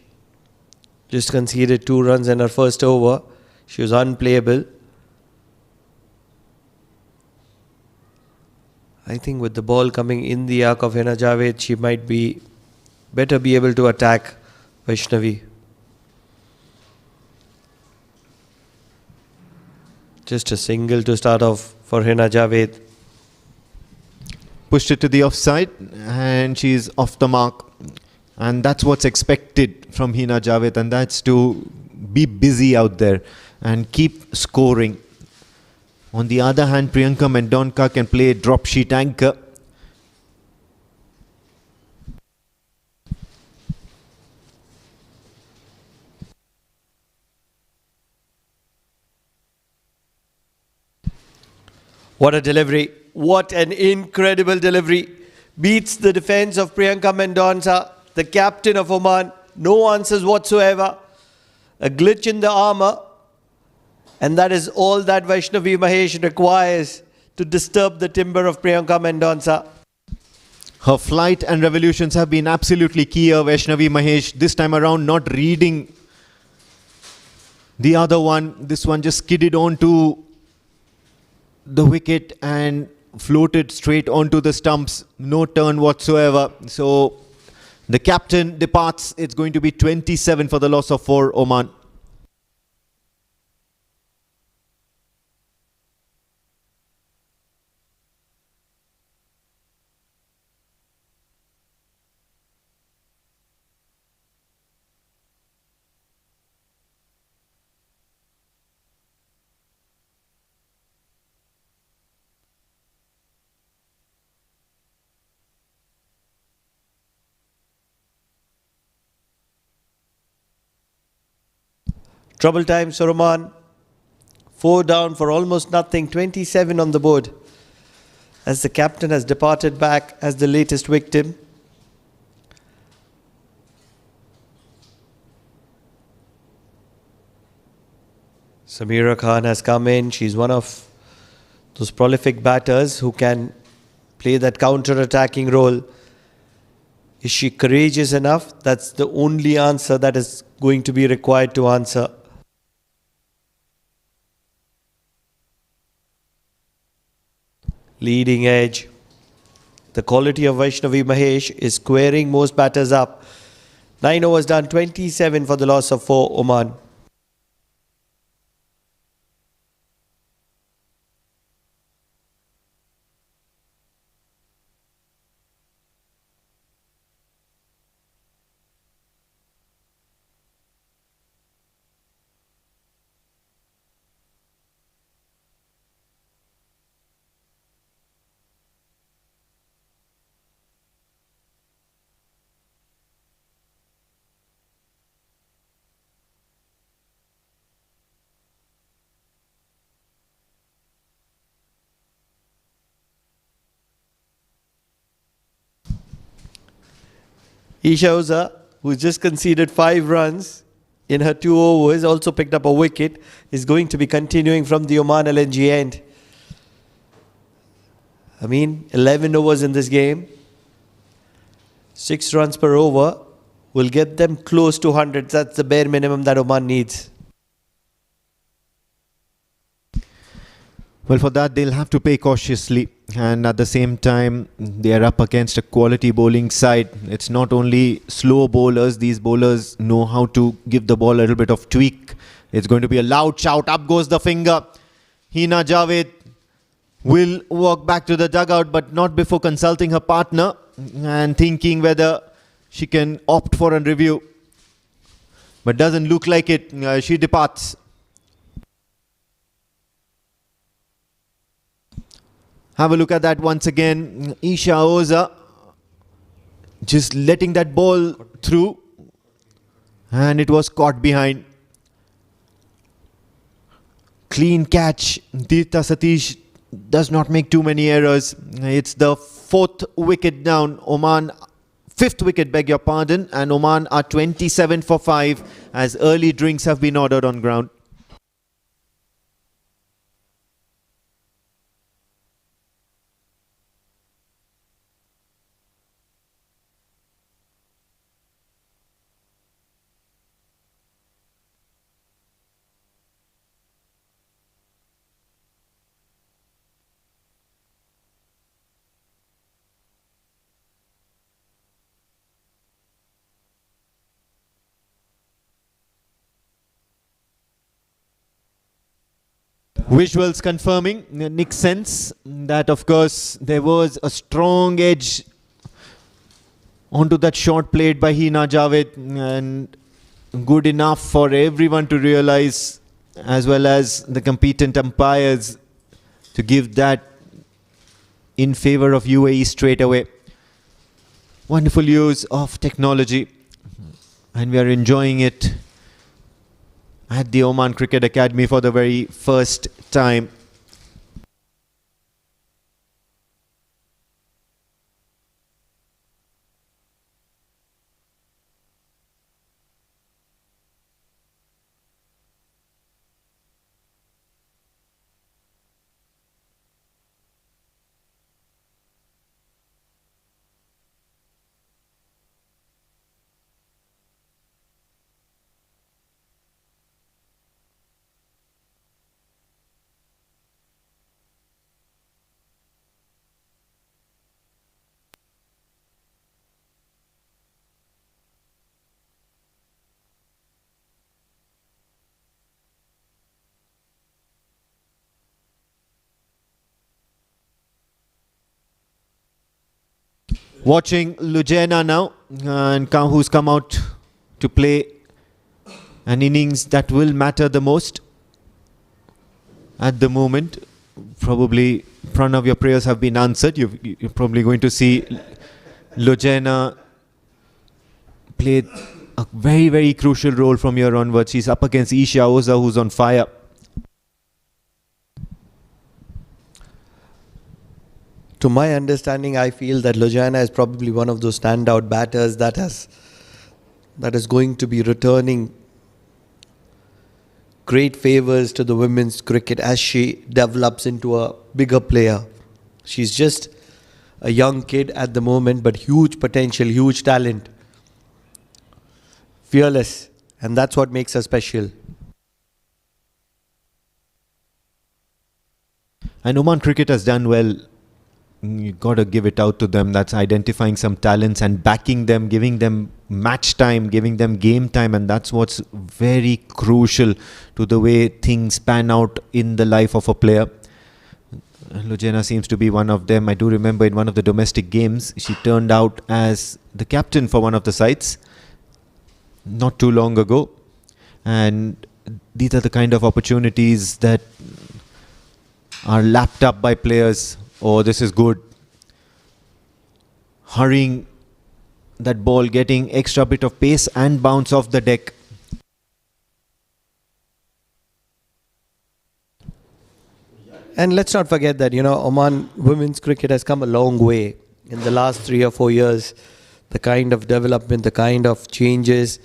Speaker 1: just conceded 2 runs in her first over. She was unplayable. I think with the ball coming in the arc of Hina Javed, she might be better be able to attack Vaishnavi. Just a single to start off for Hina Javed.
Speaker 5: Pushed it to the offside, and she's off the mark. And that's what's expected from Hina Javed, and that's to be busy out there and keep scoring. On the other hand, Priyanka Mendonka can play drop sheet anchor.
Speaker 1: What a delivery. What an incredible delivery. Beats the defense of Priyanka Mendonka, the captain of Oman. No answers whatsoever. A glitch in the armour. And that is all that Vaishnavi Mahesh requires to disturb the timber of Priyanka Mendonka.
Speaker 5: Her flight and revolutions have been absolutely key here, Vaishnavi Mahesh. This time around, not reading the other one. This one just skidded on to the wicket and floated straight onto the stumps. No turn whatsoever. So the captain departs. It's going to be 27 for the loss of 4, Oman.
Speaker 1: Trouble times for Oman. 4 down for almost nothing. 27 on the board. As the captain has departed back as the latest victim. Samira Khan has come in. She's one of those prolific batters who can play that counter-attacking role. Is she courageous enough? That's the only answer that is going to be required to answer. Leading edge. The quality of Vaishnavi Mahesh is squaring most batters up. 9 overs done, 27 for the loss of 4, Oman. Isha Oza, who's just conceded 5 runs in her 2 overs, also picked up a wicket, is going to be continuing from the Oman LNG end. 11 overs in this game. 6 runs per over will get them close to 100. That's the bare minimum that Oman needs.
Speaker 5: Well, for that, they'll have to play cautiously. And at the same time, they are up against a quality bowling side. It's not only slow bowlers. These bowlers know how to give the ball a little bit of tweak. It's going to be a loud shout. Up goes the finger. Hina Javed will walk back to the dugout, but not before consulting her partner and thinking whether she can opt for a review. But doesn't look like it. She departs. Have a look at that once again. Isha Oza just letting that ball through, and it was caught behind. Clean catch. Tirtha Satish does not make too many errors. It's the 4th wicket down. Oman, 5th wicket, beg your pardon, and Oman are 27 for 5 as early drinks have been ordered on ground. Visuals confirming Nick's sense that, of course, there was a strong edge onto that shot played by Hina Javed, and good enough for everyone to realize, as well as the competent umpires, to give that in favor of UAE straight away. Wonderful use of technology, and we are enjoying it at the Oman Cricket Academy for the very first time. Watching Lujena now, and who's come out to play an innings that will matter the most at the moment. Probably front of your prayers have been answered. You're probably going to see Lujena play a very, very crucial role from here onwards. She's up against Isha Oza, who's on fire.
Speaker 1: To my understanding, I feel that Lujana is probably one of those standout batters that is going to be returning great favours to the women's cricket as she develops into a bigger player. She's just a young kid at the moment, but huge potential, huge talent. Fearless, and that's what makes her special.
Speaker 5: And Oman Cricket has done well. You got to give it out to them. That's identifying some talents and backing them, giving them match time, giving them game time, and that's what's very crucial to the way things pan out in the life of a player. Lujena seems to be one of them. I do remember in one of the domestic games, she turned out as the captain for one of the sides not too long ago, and these are the kind of opportunities that are lapped up by players. Oh, this is good. Hurrying that ball, getting extra bit of pace and bounce off the deck.
Speaker 1: And let's not forget that, Oman women's cricket has come a long way in the last 3 or 4 years. The kind of development, the kind of changes,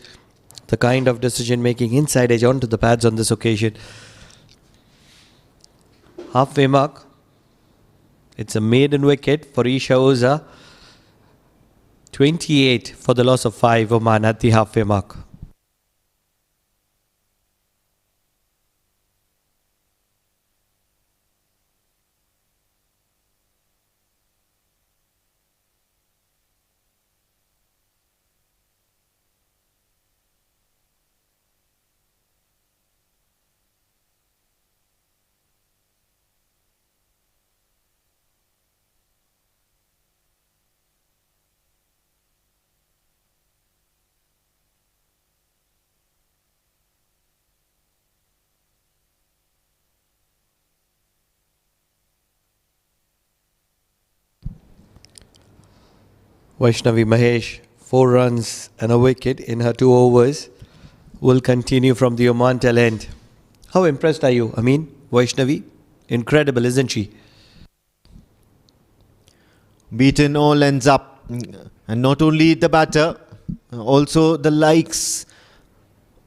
Speaker 1: the kind of decision making inside edge onto the pads on this occasion. Halfway mark. It's a maiden wicket for Isha Oza. 28 for the loss of 5, Oman at the halfway mark. Vaishnavi Mahesh, 4 runs and a wicket in her 2 overs, will continue from the Oman tail end. How impressed are you? Vaishnavi, incredible, isn't she?
Speaker 5: Beaten all ends up. And not only the batter, also the likes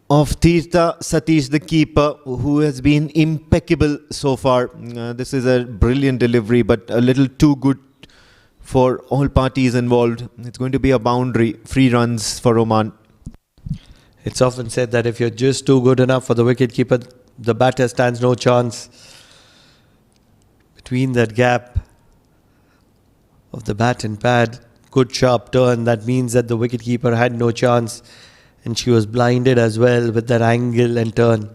Speaker 5: of Tirtha Satish, the keeper, who has been impeccable so far. This is a brilliant delivery, but a little too good for all parties involved. It's going to be a boundary, free runs for Oman.
Speaker 1: It's often said that if you're just too good enough for the wicketkeeper, the batter stands no chance. Between that gap of the bat and pad, good sharp turn, that means that the wicketkeeper had no chance, and she was blinded as well with that angle and turn.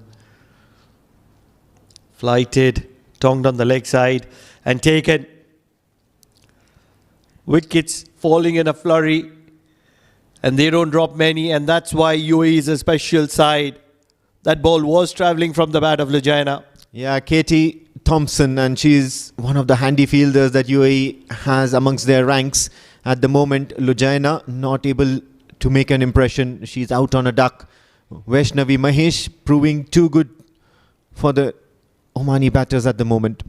Speaker 1: Flighted, tongued on the leg side and taken. Wickets falling in a flurry, and they don't drop many, and that's why UAE is a special side. That ball was travelling from the bat of Lujana.
Speaker 5: Yeah, Katie Thompson, and she's one of the handy fielders that UAE has amongst their ranks at the moment. Lujana not able to make an impression. She's out on a duck. Vaishnavi Mahesh proving too good for the Omani batters at the moment.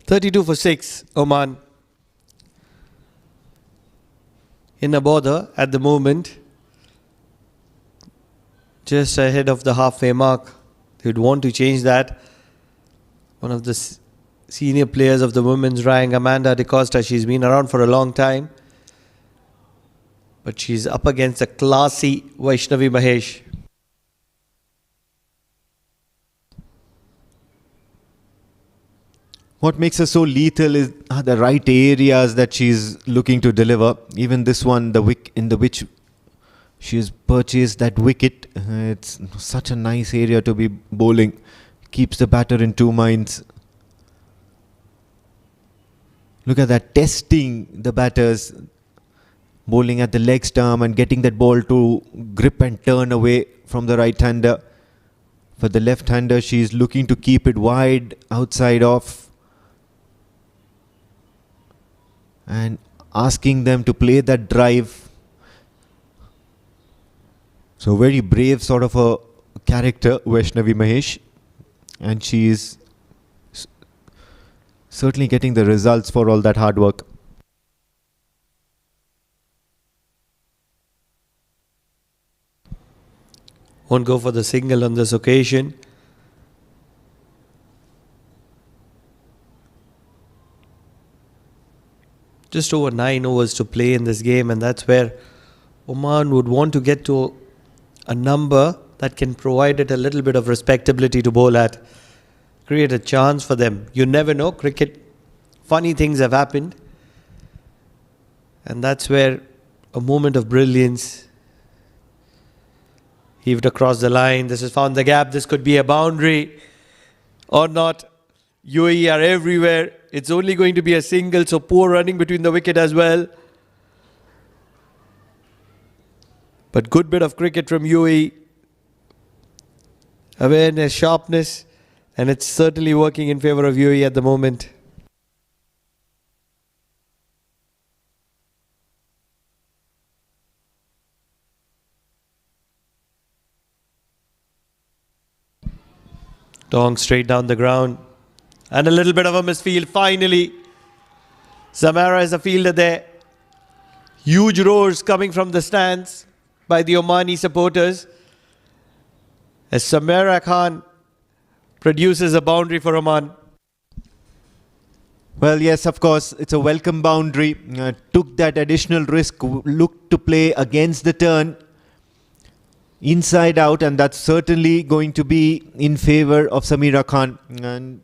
Speaker 1: 32 for 6, Oman. In a bother at the moment. Just ahead of the halfway mark. They would want to change that. One of the senior players of the women's rank, Amanda De Costa, she's been around for a long time. But she's up against a classy Vaishnavi Mahesh.
Speaker 5: What makes her so lethal is the right areas that she's looking to deliver. Even this one, the wicket in the which she's purchased that wicket, it's such a nice area to be bowling. Keeps the batter in two minds. Look at that, testing the batters, bowling at the leg stump and getting that ball to grip and turn away from the right-hander. For the left-hander, she's looking to keep it wide, outside off, and asking them to play that drive. So very brave sort of a character, Vaishnavi Mahesh, and she is certainly getting the results for all that hard work.
Speaker 1: Won't go for the single on this occasion. Just over 9 overs to play in this game, and that's where Oman would want to get to a number that can provide it a little bit of respectability to bowl at. Create a chance for them. You never know, cricket, funny things have happened. And that's where a moment of brilliance heaved across the line. This has found the gap. This could be a boundary or not. UAE are everywhere. It's only going to be a single, so poor running between the wicket as well. But good bit of cricket from UAE. Awareness, sharpness, and it's certainly working in favour of UAE at the moment. Dong straight down the ground. And a little bit of a misfield finally. Zamara is a fielder there. Huge roars coming from the stands by the Omani supporters. As Samira Khan produces a boundary for Oman.
Speaker 5: Well, yes, of course, it's a welcome boundary. Took that additional risk, looked to play against the turn, inside out, and that's certainly going to be in favour of Samira Khan. And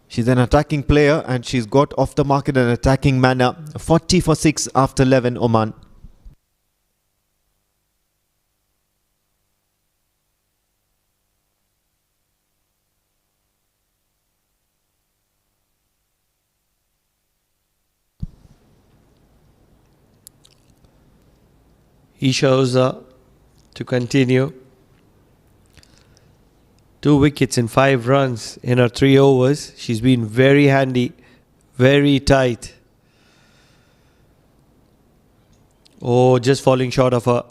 Speaker 5: she's an attacking player, and she's got off the mark in an attacking manner. 40 for 6 after 11, Oman.
Speaker 1: Isha Oza to continue. 2 wickets in 5 runs in her 3 overs. She's been very handy, very tight. Oh, just falling short of her.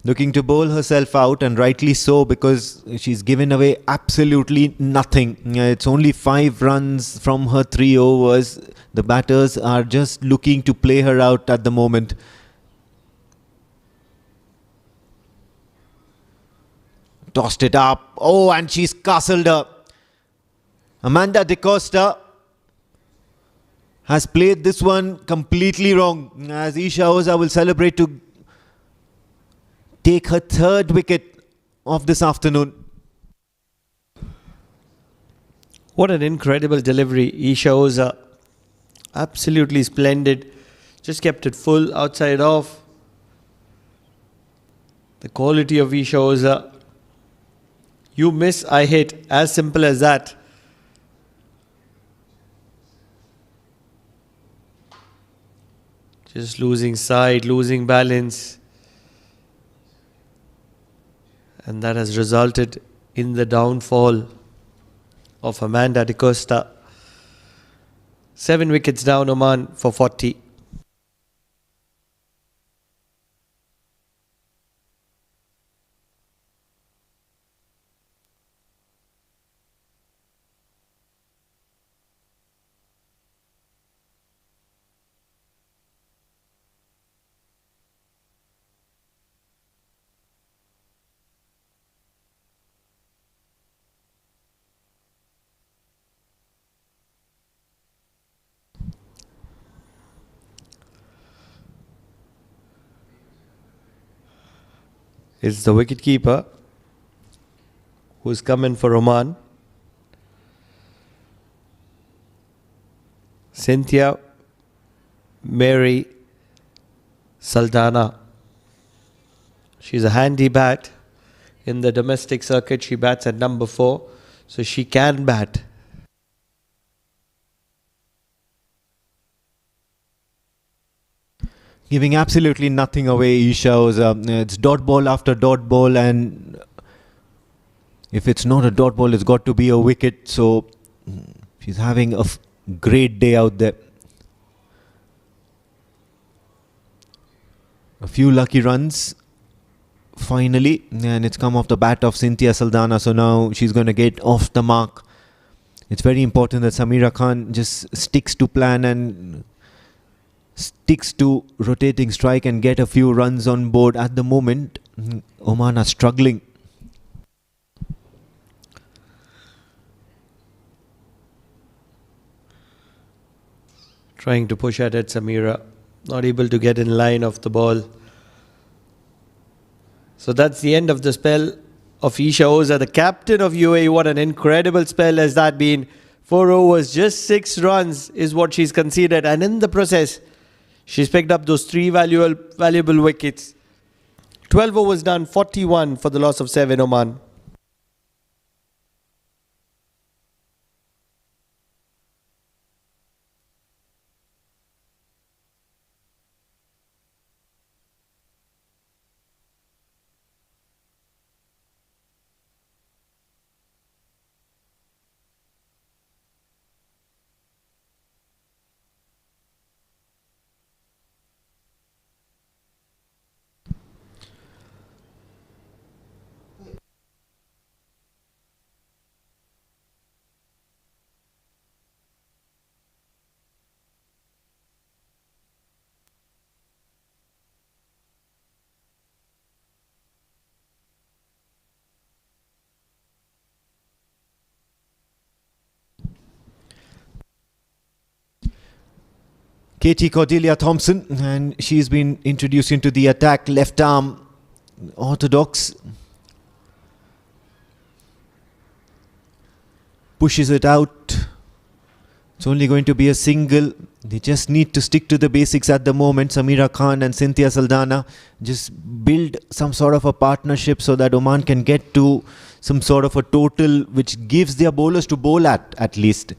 Speaker 5: Looking to bowl herself out, and rightly so, because she's given away absolutely nothing. It's only 5 runs from her 3 overs. The batters are just looking to play her out at the moment. Tossed it up. Oh, and she's castled up. Amanda De Costa has played this one completely wrong, as Isha Oza will celebrate to take her 3rd wicket of this afternoon.
Speaker 1: What an incredible delivery. Isha Oza, absolutely splendid. Just kept it full, outside off. The quality of Isha Oza. You miss, I hit. As simple as that. Just losing sight, losing balance. And that has resulted in the downfall of Amanda De Costa. 7 wickets down, Oman for 40. is the wicketkeeper who's come in for Oman. Cynthia Mary Saldana. She's a handy bat. In the domestic circuit, she bats at number 4, so she can bat.
Speaker 5: Giving absolutely nothing away, Isha. It's dot ball after dot ball, and if it's not a dot ball, it's got to be a wicket. So she's having a great day out there. A few lucky runs finally, and it's come off the bat of Cynthia Saldana. So now she's going to get off the mark. It's very important that Samira Khan just sticks to plan and sticks to rotating strike and get a few runs on board. At the moment, Oman are struggling.
Speaker 1: Trying to push at it, Samira. Not able to get in line of the ball. So that's the end of the spell of Isha Oza, the captain of UAE. What an incredible spell has that been. 4 overs, just 6 runs is what she's conceded. And in the process, she's picked up those 3 valuable wickets. 12 overs done, 41 for the loss of 7 Oman.
Speaker 5: Katie Cordelia Thompson, and she's been introduced into the attack. Left arm orthodox. Pushes it out. It's only going to be a single. They just need to stick to the basics at the moment. Samira Khan and Cynthia Saldana just build some sort of a partnership so that Oman can get to some sort of a total which gives their bowlers to bowl at least.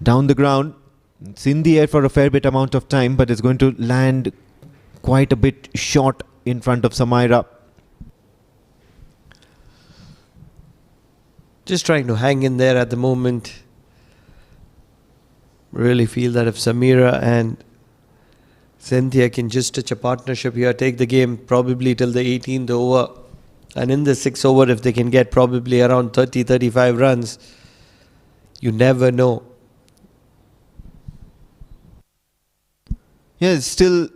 Speaker 5: Down the ground, it's in the air for a fair bit amount of time, but it's going to land quite a bit short in front of Samira.
Speaker 1: Just trying to hang in there at the moment. Really feel that if Samira and Cynthia can just stitch a partnership here, take the game probably till the 18th over, and in the 6th over, if they can get probably around 30-35 runs, you never know.
Speaker 5: Yeah, it's still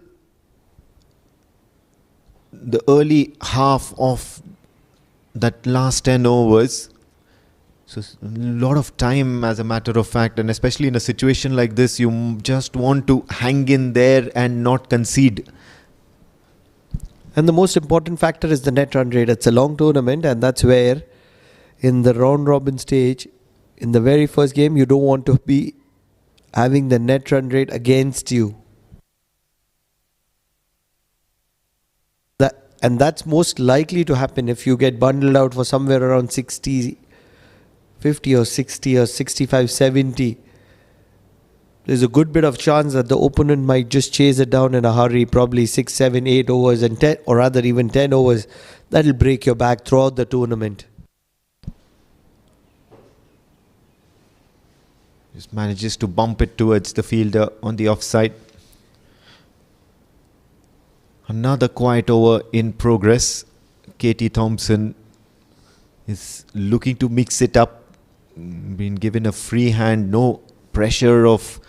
Speaker 5: the early half of that last 10 overs. So a lot of time, as a matter of fact, and especially in a situation like this, you just want to hang in there and not concede.
Speaker 1: And the most important factor is the net run rate. It's a long tournament, and that's where in the round robin stage, in the very first game, you don't want to be having the net run rate against you. And that's most likely to happen if you get bundled out for somewhere around 60, 50 or 60 or 65, 70. There's a good bit of chance that the opponent might just chase it down in a hurry, probably 6, 7, 8 overs and 10, or rather even 10 overs. That'll break your back throughout the tournament.
Speaker 5: Just manages to bump it towards the fielder on the offside. Another quiet over in progress. Katie Thompson is looking to mix it up. Been given a free hand, no pressure of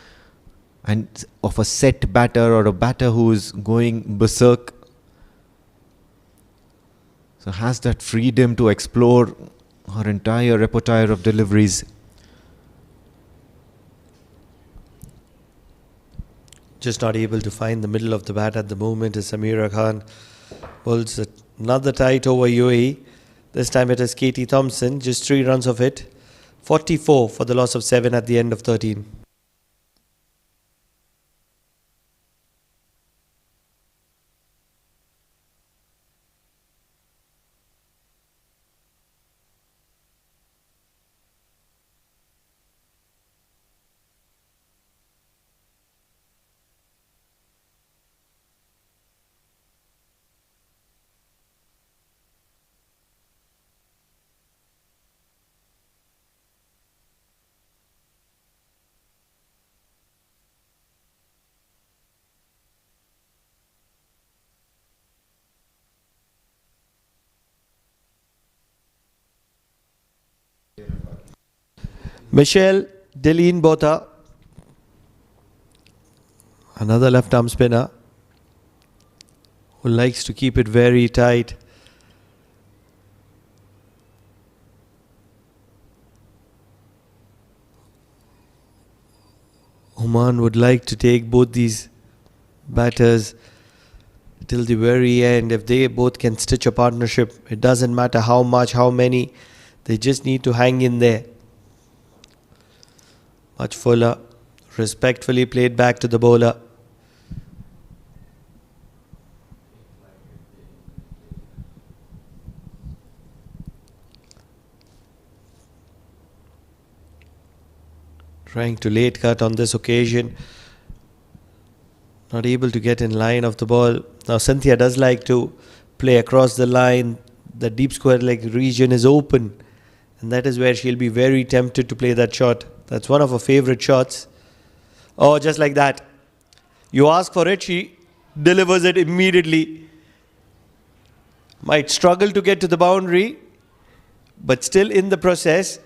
Speaker 5: a set batter or a batter who is going berserk. So has that freedom to explore her entire repertoire of deliveries.
Speaker 1: Just not able to find the middle of the bat at the moment as Samira Khan bowls another tight over UAE. This time it is Katie Thompson, just 3 runs of it. 44 for the loss of 7 at the end of 13. Michelle Deline Botha, another left arm spinner who likes to keep it very tight. Oman would like to take both these batters till the very end. If they both can stitch a partnership, it doesn't matter how much, how many, they just need to hang in there. Much fuller, respectfully played back to the bowler. Trying to late cut on this occasion. Not able to get in line of the ball. Now Cynthia does like to play across the line. The deep square leg region is open, and that is where she'll be very tempted to play that shot. That's one of her favorite shots. Oh, just like that. You ask for it, she delivers it immediately. Might struggle to get to the boundary, but still in the process,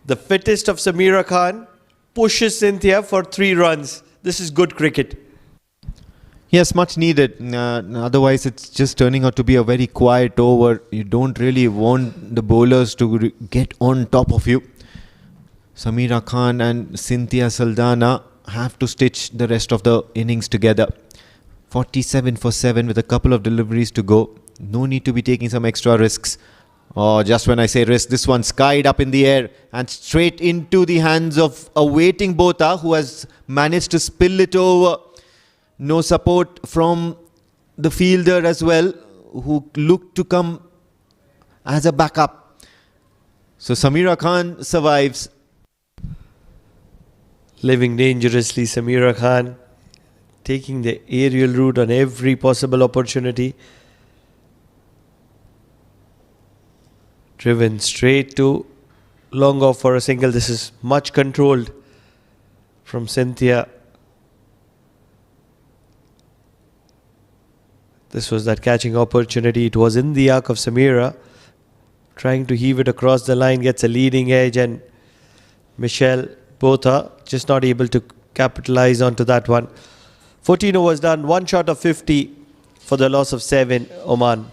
Speaker 1: the fittest of Samira Khan pushes Cynthia for 3 runs. This is good cricket.
Speaker 5: Yes, much needed. Otherwise, it's just turning out to be a very quiet over. You don't really want the bowlers to get on top of you. Samira Khan and Cynthia Saldana have to stitch the rest of the innings together. 47 for 7 with a couple of deliveries to go. No need to be taking some extra risks. Oh, just when I say risk, this one skied up in the air and straight into the hands of a waiting Botha, who has managed to spill it over. No support from the fielder as well, who looked to come as a backup. So Samira Khan survives.
Speaker 1: Living dangerously, Samira Khan taking the aerial route on every possible opportunity. Driven straight to long off for a single. This is much controlled from Cynthia. This was that catching opportunity. It was in the arc of Samira. Trying to heave it across the line, gets a leading edge, and Michelle Botha just not able to capitalize onto that one. 14 overs done, 1 shot of 50 for the loss of 7, Oman.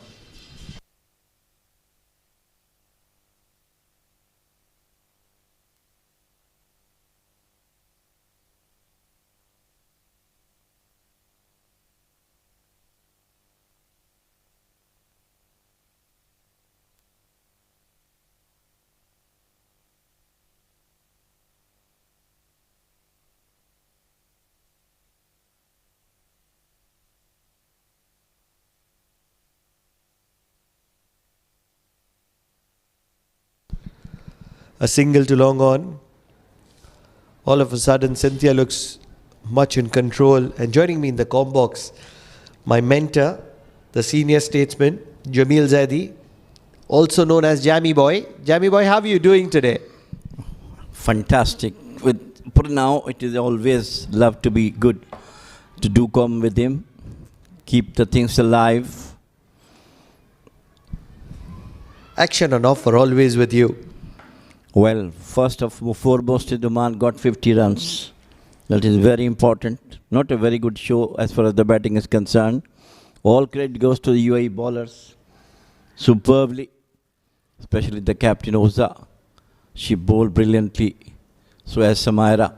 Speaker 1: A single to long on. All of a sudden, Cynthia looks much in control. And joining me in the comm box, my mentor, the senior statesman, Jamil Zaidi, also known as Jammy Boy. Jammy Boy, how are you doing today?
Speaker 6: Fantastic. With Pranav, it is always love to be good to do come with him, keep the things alive.
Speaker 1: Action and offer always with you.
Speaker 6: Well, first of foremost, Oman got 50 runs. That is very important. Not a very good show as far as the batting is concerned. All credit goes to the UAE bowlers. Superbly, especially the captain Oza. She bowled brilliantly. So as Samira.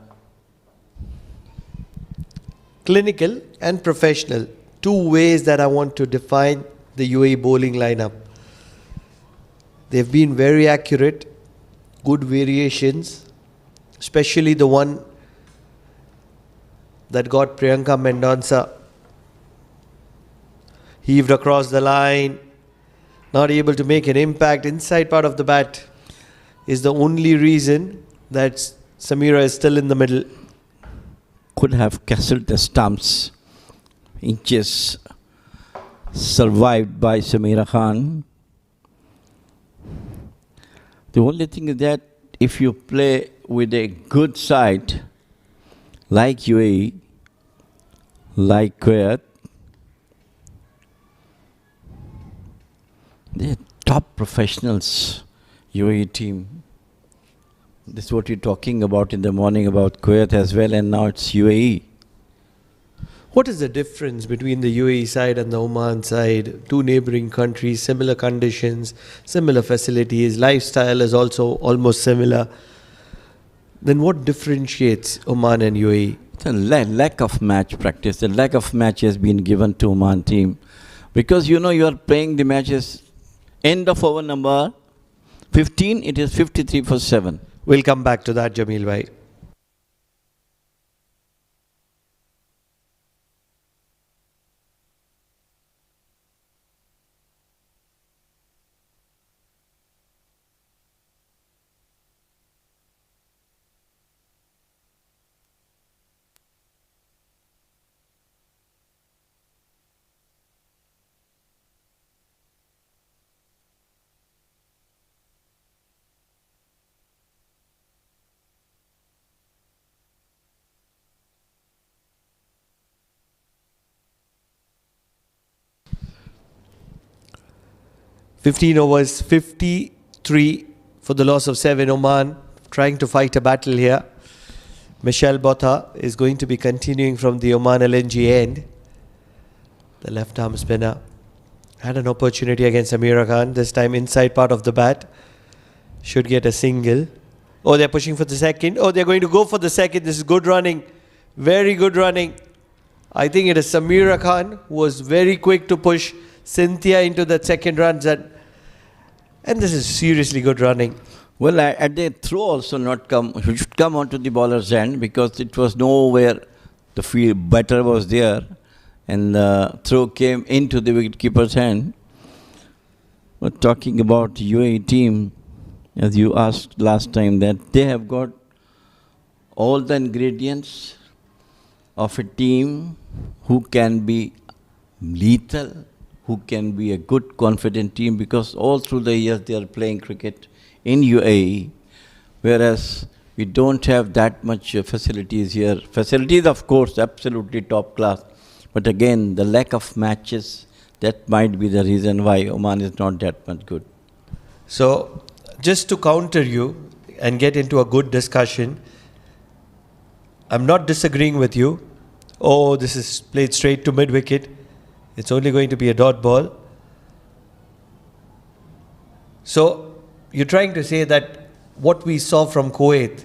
Speaker 1: Clinical and professional. Two ways that I want to define the UAE bowling lineup. They've been very accurate, good variations, especially the one that got Priyanka Mendonça heaved across the line, not able to make an impact. Inside part of the bat is the only reason that Samira is still in the middle.
Speaker 6: Could have castled the stumps, inches survived by Samira Khan. The only thing is that if you play with a good side like UAE, like Kuwait, they're top professionals, UAE team. This is what you're talking about in the morning about Kuwait as well, and now it's UAE.
Speaker 1: What is the difference between the UAE side and the Oman side? Two neighboring countries, similar conditions, similar facilities, lifestyle is also almost similar. Then what differentiates Oman and UAE?
Speaker 6: The lack of match practice, the lack of match has been given to Oman team. Because you are playing the matches, end of over number 15, it is 53 for 7.
Speaker 1: We'll come back to that, Jameel bhai. "15 overs, 53 for the loss of 7. Oman trying to fight a battle here. Michelle Botha is going to be continuing from the Oman LNG end. The left arm spinner had an opportunity against Amerat Khan. This time inside part of the bat. Should get a single. Oh, they're pushing for the second. Oh, they're going to go for the second. This is good running. Very good running. I think it is Samira Khan who was very quick to push Cynthia into that second run. And this is seriously good running.
Speaker 6: Well, at the throw also not come, it should come onto the bowler's end because it was nowhere the field batter was there and the throw came into the wicketkeeper's hand. We're talking about UAE team, as you asked last time, that they have got all the ingredients of a team who can be lethal, who can be a good, confident team, because all through the years they are playing cricket in UAE, whereas we don't have that much facilities here. Facilities, of course, absolutely top class, but again, the lack of matches, that might be the reason why Oman is not that much good.
Speaker 1: So, just to counter you and get into a good discussion, I'm not disagreeing with you. Oh, this is played straight to mid-wicket. It's only going to be a dot ball. So, you're trying to say that what we saw from Kuwait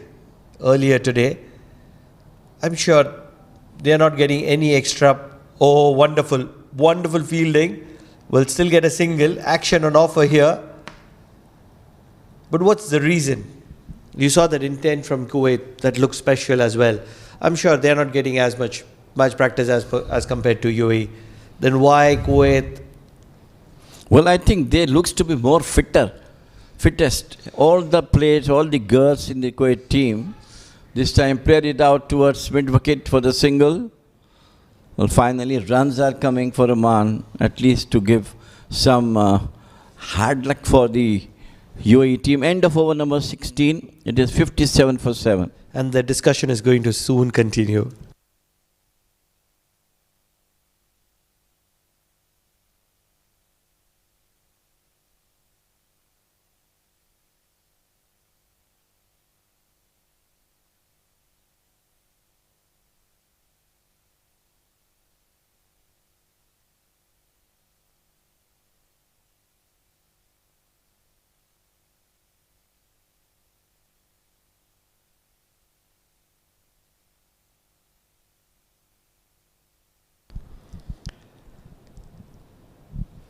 Speaker 1: earlier today, I'm sure they're not getting any extra, oh, wonderful, wonderful fielding. We'll still get a single, action on offer here. But what's the reason? You saw that intent from Kuwait that looks special as well. I'm sure they're not getting as much practice as compared to UAE. Then why Kuwait?
Speaker 6: Well, I think they looks to be more fittest. All the players, all the girls in the Kuwait team, this time played it out towards mid-wicket for the single. Well, finally runs are coming for Oman, at least to give some hard luck for the UAE team. End of over number 16, it is 57 for 7.
Speaker 1: And the discussion is going to soon continue.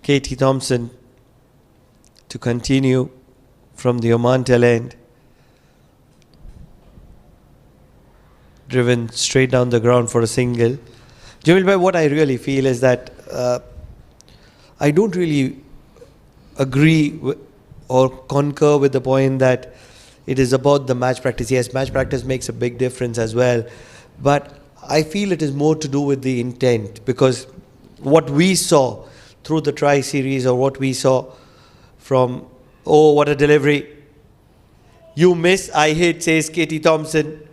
Speaker 1: Katie Thompson to continue from the Oman tail end. Driven straight down the ground for a single. Jamil bhai, what I really feel is that I don't really agree or concur with the point that it is about the match practice. Yes, match practice makes a big difference as well. But I feel it is more to do with the intent, because what we saw through the try series, or what we saw from, oh, what a delivery. You miss, I hit, says Katie Thompson.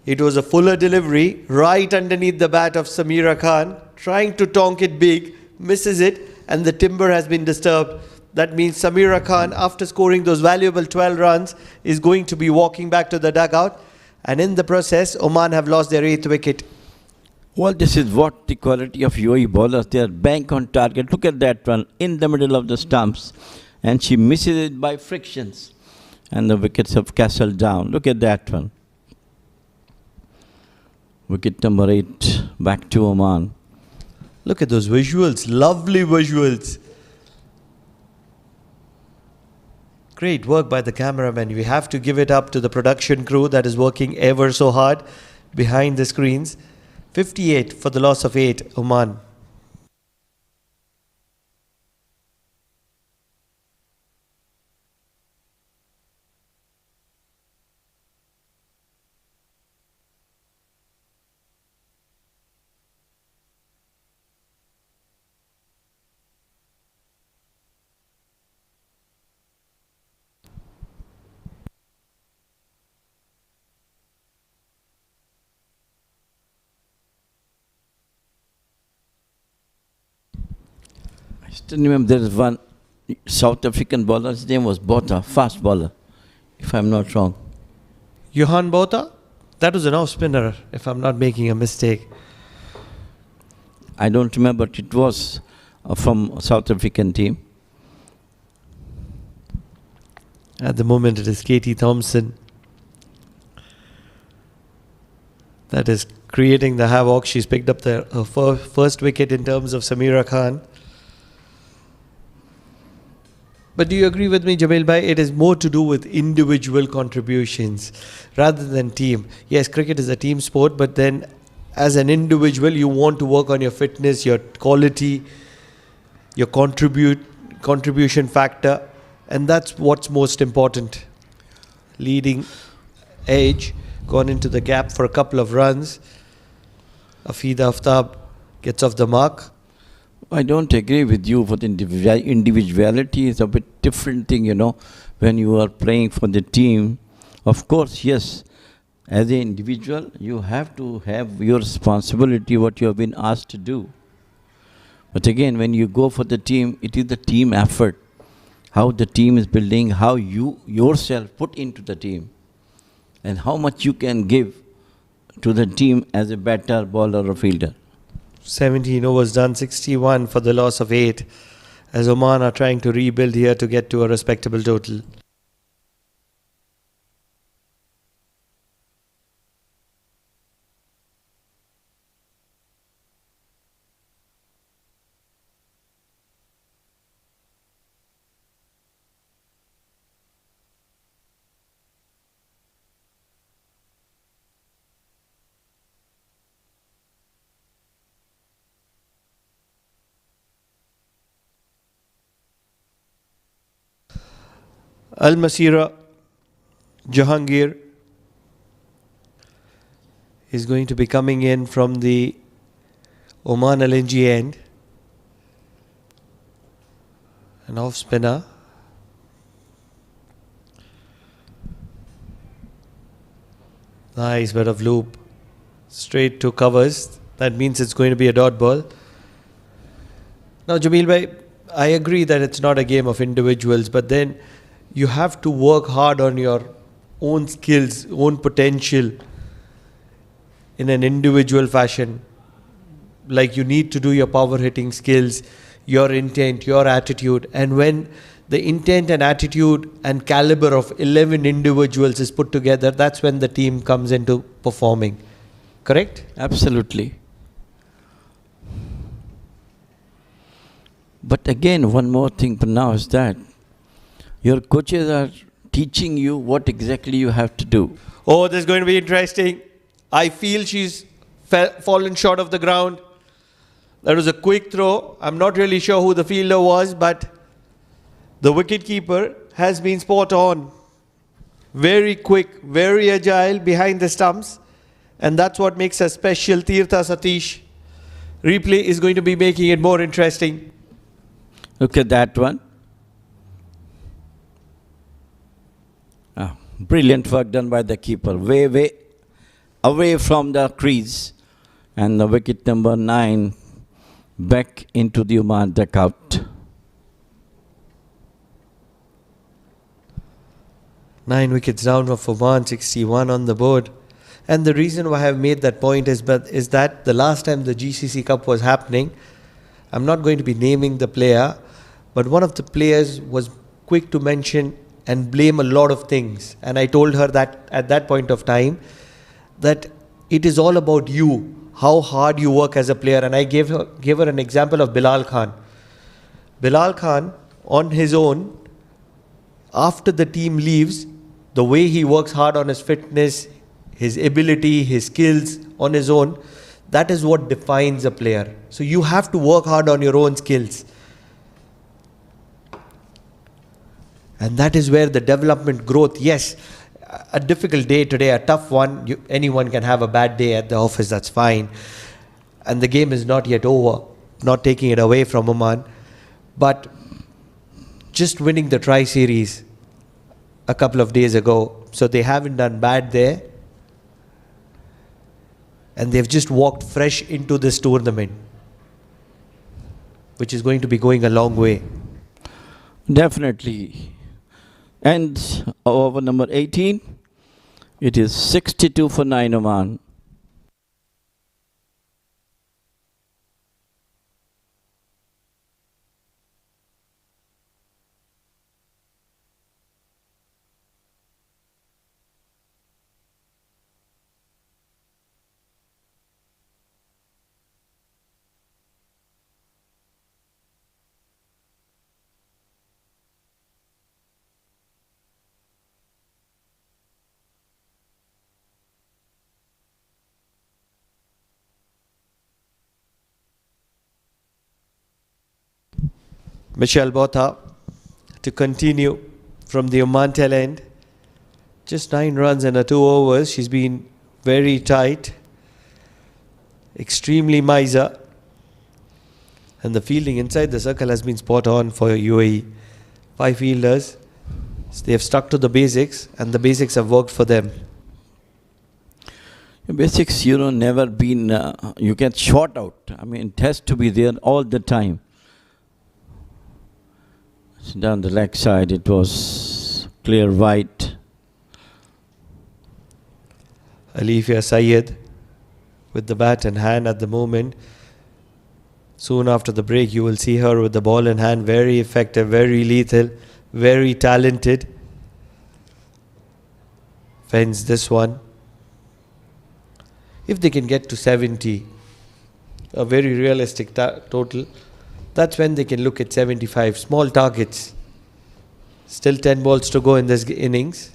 Speaker 1: It was a fuller delivery right underneath the bat of Samira Khan, trying to tonk it big, misses it, and the timber has been disturbed. That means Samira Khan, after scoring those valuable 12 runs, is going to be walking back to the dugout. And in the process, Oman have lost their 8th wicket.
Speaker 6: Well, this is what the quality of UAE bowlers. They are bank on target. Look at that one in the middle of the stumps. And she misses it by frictions. And the wickets have castled down. Look at that one. Wicket number 8 back to Oman.
Speaker 1: Look at those visuals. Lovely visuals. Great work by the cameraman. We have to give it up to the production crew that is working ever so hard behind the screens. 58 for the loss of 8, Oman.
Speaker 6: I still remember there is one South African bowler. His name was Botha, fast bowler, if I'm not wrong.
Speaker 1: Johan Botha? That was an off spinner, if I'm not making a mistake.
Speaker 6: I don't remember, but it was from South African team.
Speaker 1: At the moment, it is Katie Thompson that is creating the havoc. She's picked up her first wicket in terms of Samira Khan. But do you agree with me, Jamil bhai? It is more to do with individual contributions rather than team. Yes, cricket is a team sport, but then as an individual, you want to work on your fitness, your quality, your contribution factor, and that's what's most important. Leading edge, gone into the gap for a couple of runs. Afida Aftab gets off the mark.
Speaker 6: I don't agree with you, for the individuality is a bit different thing, you know, when you are playing for the team. Of course, yes, as an individual, you have to have your responsibility, what you have been asked to do. But again, when you go for the team, it is the team effort, how the team is building, how you yourself put into the team, and how much you can give to the team as a batter, bowler or fielder.
Speaker 1: 17 overs done, 61 for the loss of 8, as Oman are trying to rebuild here to get to a respectable total. Al Masira Jahangir is going to be coming in from the Oman LNG end. An off spinner. Nice bit of loop. Straight to covers. That means it's going to be a dot ball. Now, Jamil bhai, I agree that it's not a game of individuals, but then you have to work hard on your own skills, own potential in an individual fashion. Like you need to do your power hitting skills, your intent, your attitude. And when the intent and attitude and caliber of 11 individuals is put together, that's when the team comes into performing. Correct?
Speaker 6: Absolutely. But again, one more thing now is that your coaches are teaching you what exactly you have to do.
Speaker 1: Oh, this is going to be interesting. I feel she's fallen short of the ground. That was a quick throw. I'm not really sure who the fielder was, but the wicketkeeper has been spot on. Very quick, very agile behind the stumps. And that's what makes her special. Tirtha Satish. Replay is going to be making it more interesting.
Speaker 6: Look at that one. Brilliant work done by the keeper. Way away from the crease. And the wicket number 9 back into the Oman dugout.
Speaker 1: 9 wickets down for Oman, 61 on the board. And the reason why I've made that point is that the last time the GCC Cup was happening, I'm not going to be naming the player, but one of the players was quick to mention and blame a lot of things. And I told her that at that point of time, that it is all about you, how hard you work as a player. And I gave her an example of Bilal Khan. Bilal Khan, on his own, after the team leaves, the way he works hard on his fitness, his ability, his skills on his own, that is what defines a player. So you have to work hard on your own skills. And that is where the development growth, yes, a difficult day today, a tough one. Anyone can have a bad day at the office, that's fine. And the game is not yet over, not taking it away from Oman. But just winning the tri-series a couple of days ago, so they haven't done bad there. And they've just walked fresh into this tournament, which is going to be going a long way.
Speaker 6: Definitely. And over number 18, it is 62 for 9 Oman.
Speaker 1: Michelle Botha to continue from the Oman tail end. Just 9 runs and 2 overs. She's been very tight, extremely miser. And the fielding inside the circle has been spot on for UAE. 5 fielders. They have stuck to the basics, and the basics have worked for them.
Speaker 6: Basics, never been, you get shot out. I mean, it has to be there all the time. Down the leg side, it was clear white.
Speaker 1: Alifia Syed with the bat in hand at the moment. Soon after the break, you will see her with the ball in hand. Very effective, very lethal, very talented. Fends this one. If they can get to 70, a very realistic total, that's when they can look at 75. Small targets. Still 10 balls to go in this innings.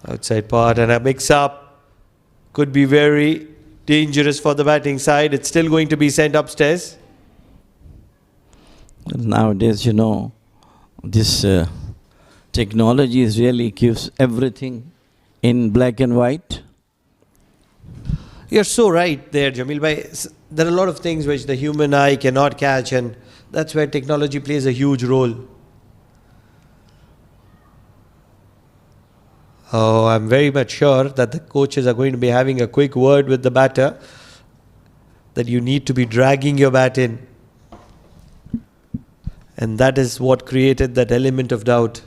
Speaker 1: Outside part and a mix-up. Could be very dangerous for the batting side. It's still going to be sent upstairs.
Speaker 6: Nowadays, this technology really gives everything in black and white.
Speaker 1: You're so right there, Jamil bhai. There are a lot of things which the human eye cannot catch, and that's where technology plays a huge role. Oh, I'm very much sure that the coaches are going to be having a quick word with the batter that you need to be dragging your bat in. And that is what created that element of doubt.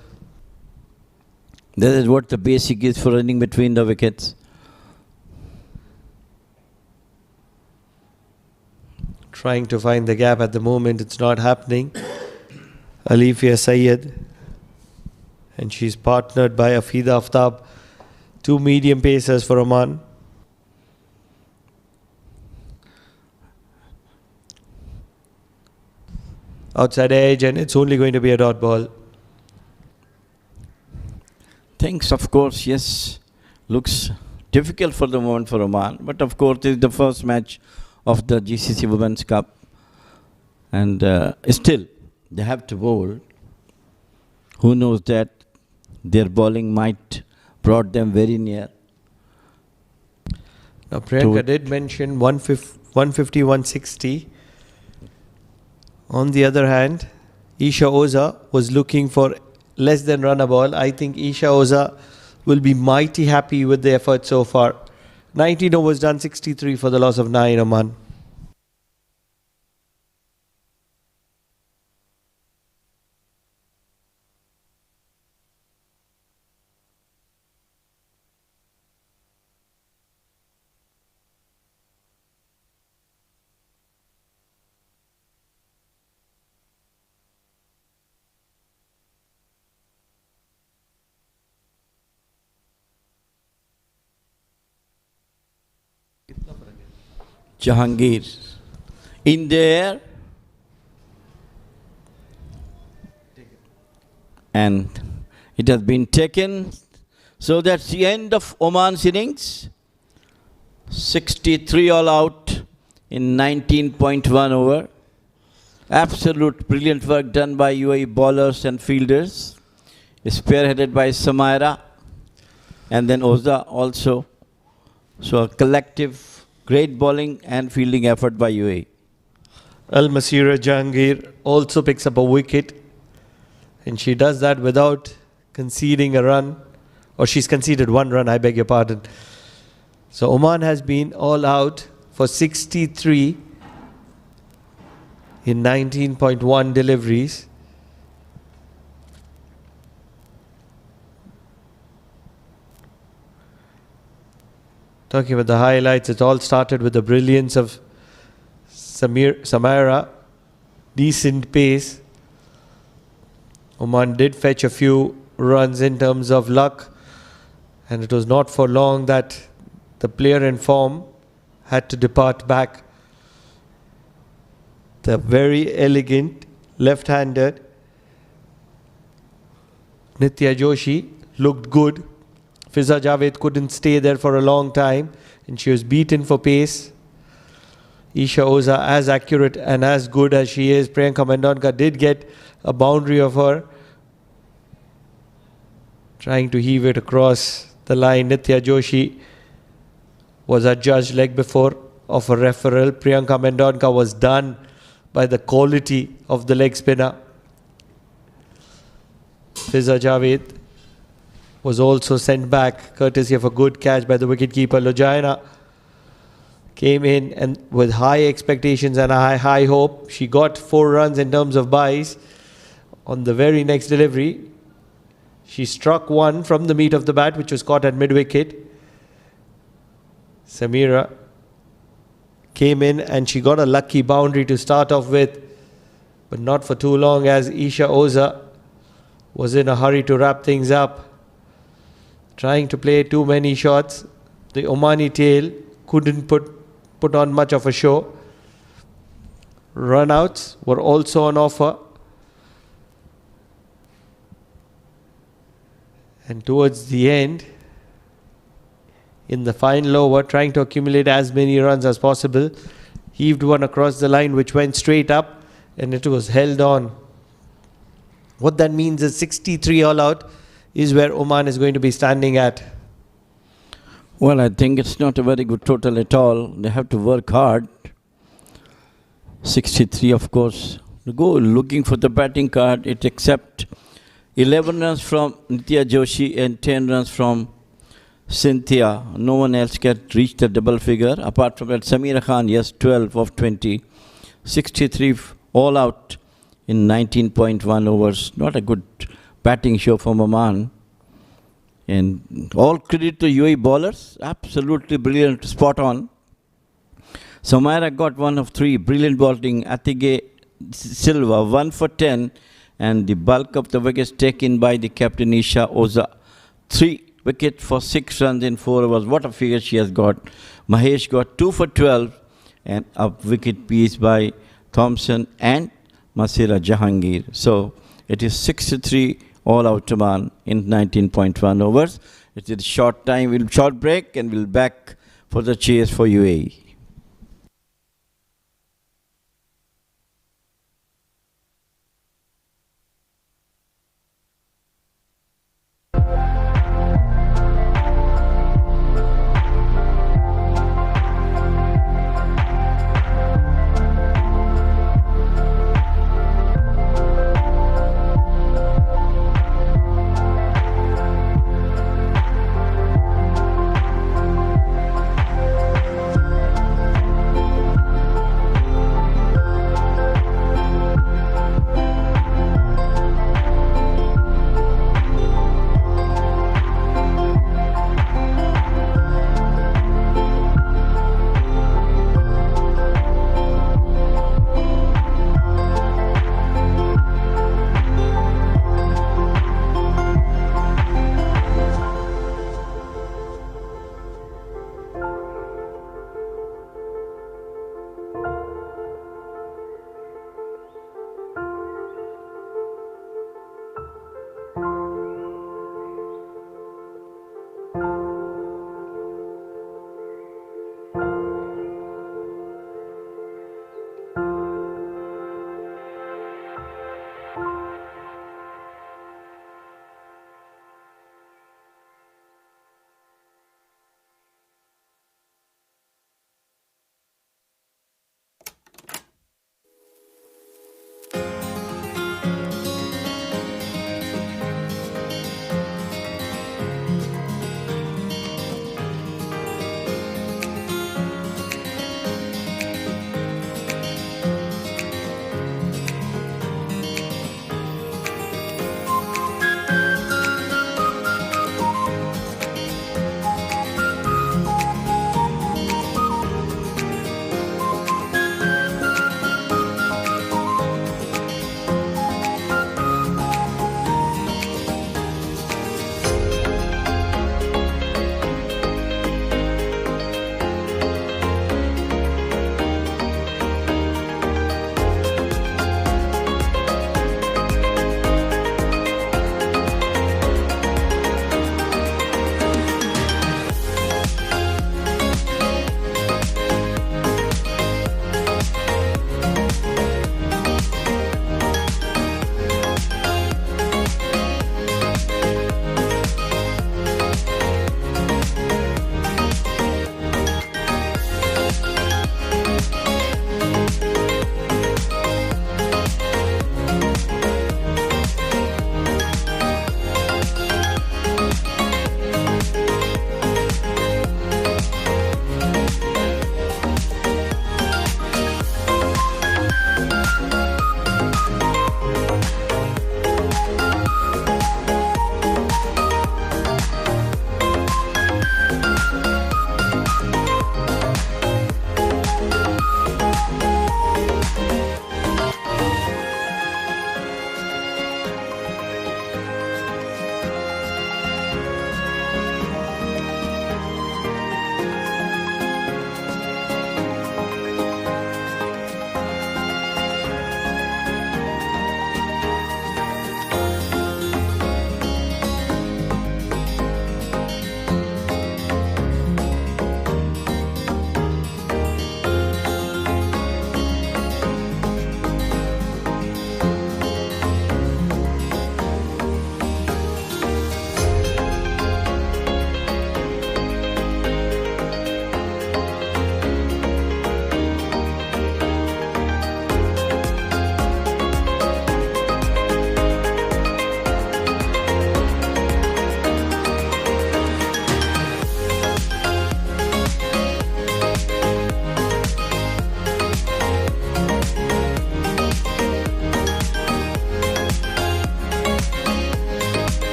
Speaker 6: That is what the basic is for running between the wickets.
Speaker 1: Trying to find the gap at the moment, it's not happening. Alifia Syed, and she's partnered by Afida Aftab, 2 medium pacers for Oman. outside edge, and it's only going to be a dot ball.
Speaker 6: Things, of course, yes, looks difficult for the moment for Oman. But of course, it's the first match of the GCC Women's Cup. And still, they have to bowl. Who knows that their bowling might brought them very near.
Speaker 1: Now, Priyanka did mention 150, 160. On the other hand, Isha Oza was looking for less than run a ball. I think Isha Oza will be mighty happy with the effort so far. 19 overs done, 63 for the loss of 9, Oman.
Speaker 6: Jahangir in the air, and it has been taken. So that's the end of Oman's innings. 63 all out in 19.1 over. Absolute brilliant work done by UAE bowlers and fielders, spearheaded by Samaira and then Oza also. So a collective great bowling and fielding effort by UAE.
Speaker 1: Al-Masira Jahangir also picks up a wicket, and she does that without conceding a run, or she's conceded 1 run, I beg your pardon. So Oman has been all out for 63 in 19.1 deliveries. Talking about the highlights, it all started with the brilliance of Samaira. Decent pace. Oman did fetch a few runs in terms of luck, and it was not for long that the player in form had to depart back. The very elegant left-handed Nitya Joshi looked good. Fiza Javed couldn't stay there for a long time, and she was beaten for pace. Isha Oza, as accurate and as good as she is, Priyanka Mendonka did get a boundary of her, trying to heave it across the line. Nitya Joshi was adjudged leg before of a referral. Priyanka Mendonka was done by the quality of the leg spinner. Fiza Javed was also sent back courtesy of a good catch by the wicketkeeper. Lojaina came in and with high expectations and a high hope. She got 4 runs in terms of buys. On the very next delivery, she struck one from the meat of the bat, which was caught at mid-wicket. Samira came in and she got a lucky boundary to start off with, but not for too long, as Isha Oza was in a hurry to wrap things up, trying to play too many shots. The Omani tail couldn't put on much of a show. Runouts were also on offer. And towards the end, in the final over, trying to accumulate as many runs as possible, heaved one across the line which went straight up, and it was held on. What that means is 63 all out is where Oman is going to be standing at.
Speaker 6: Well, I think it's not a very good total at all. They have to work hard. 63, of course. To go looking for the batting card, it accept 11 runs from Nitya Joshi and 10 runs from Cynthia. No one else can reach the double figure. Apart from that, Samira Khan, yes, 12 of 20. 63 all out in 19.1 overs. Not a good batting show from Oman. And all credit to UAE bowlers. Absolutely brilliant, spot on. Samaira got 1 of 3. Brilliant bowling. Atige Silva, 1 for 10. And the bulk of the wickets taken by the captain Isha Oza. 3 wickets for 6 runs in 4 overs. What a figure she has got. Mahesh got 2 for 12. And a wicket piece by Thompson and Masira Jahangir. So it is 63 all out Oman in 19.1 overs. It is short time, short break, and we'll back for the chase for UAE.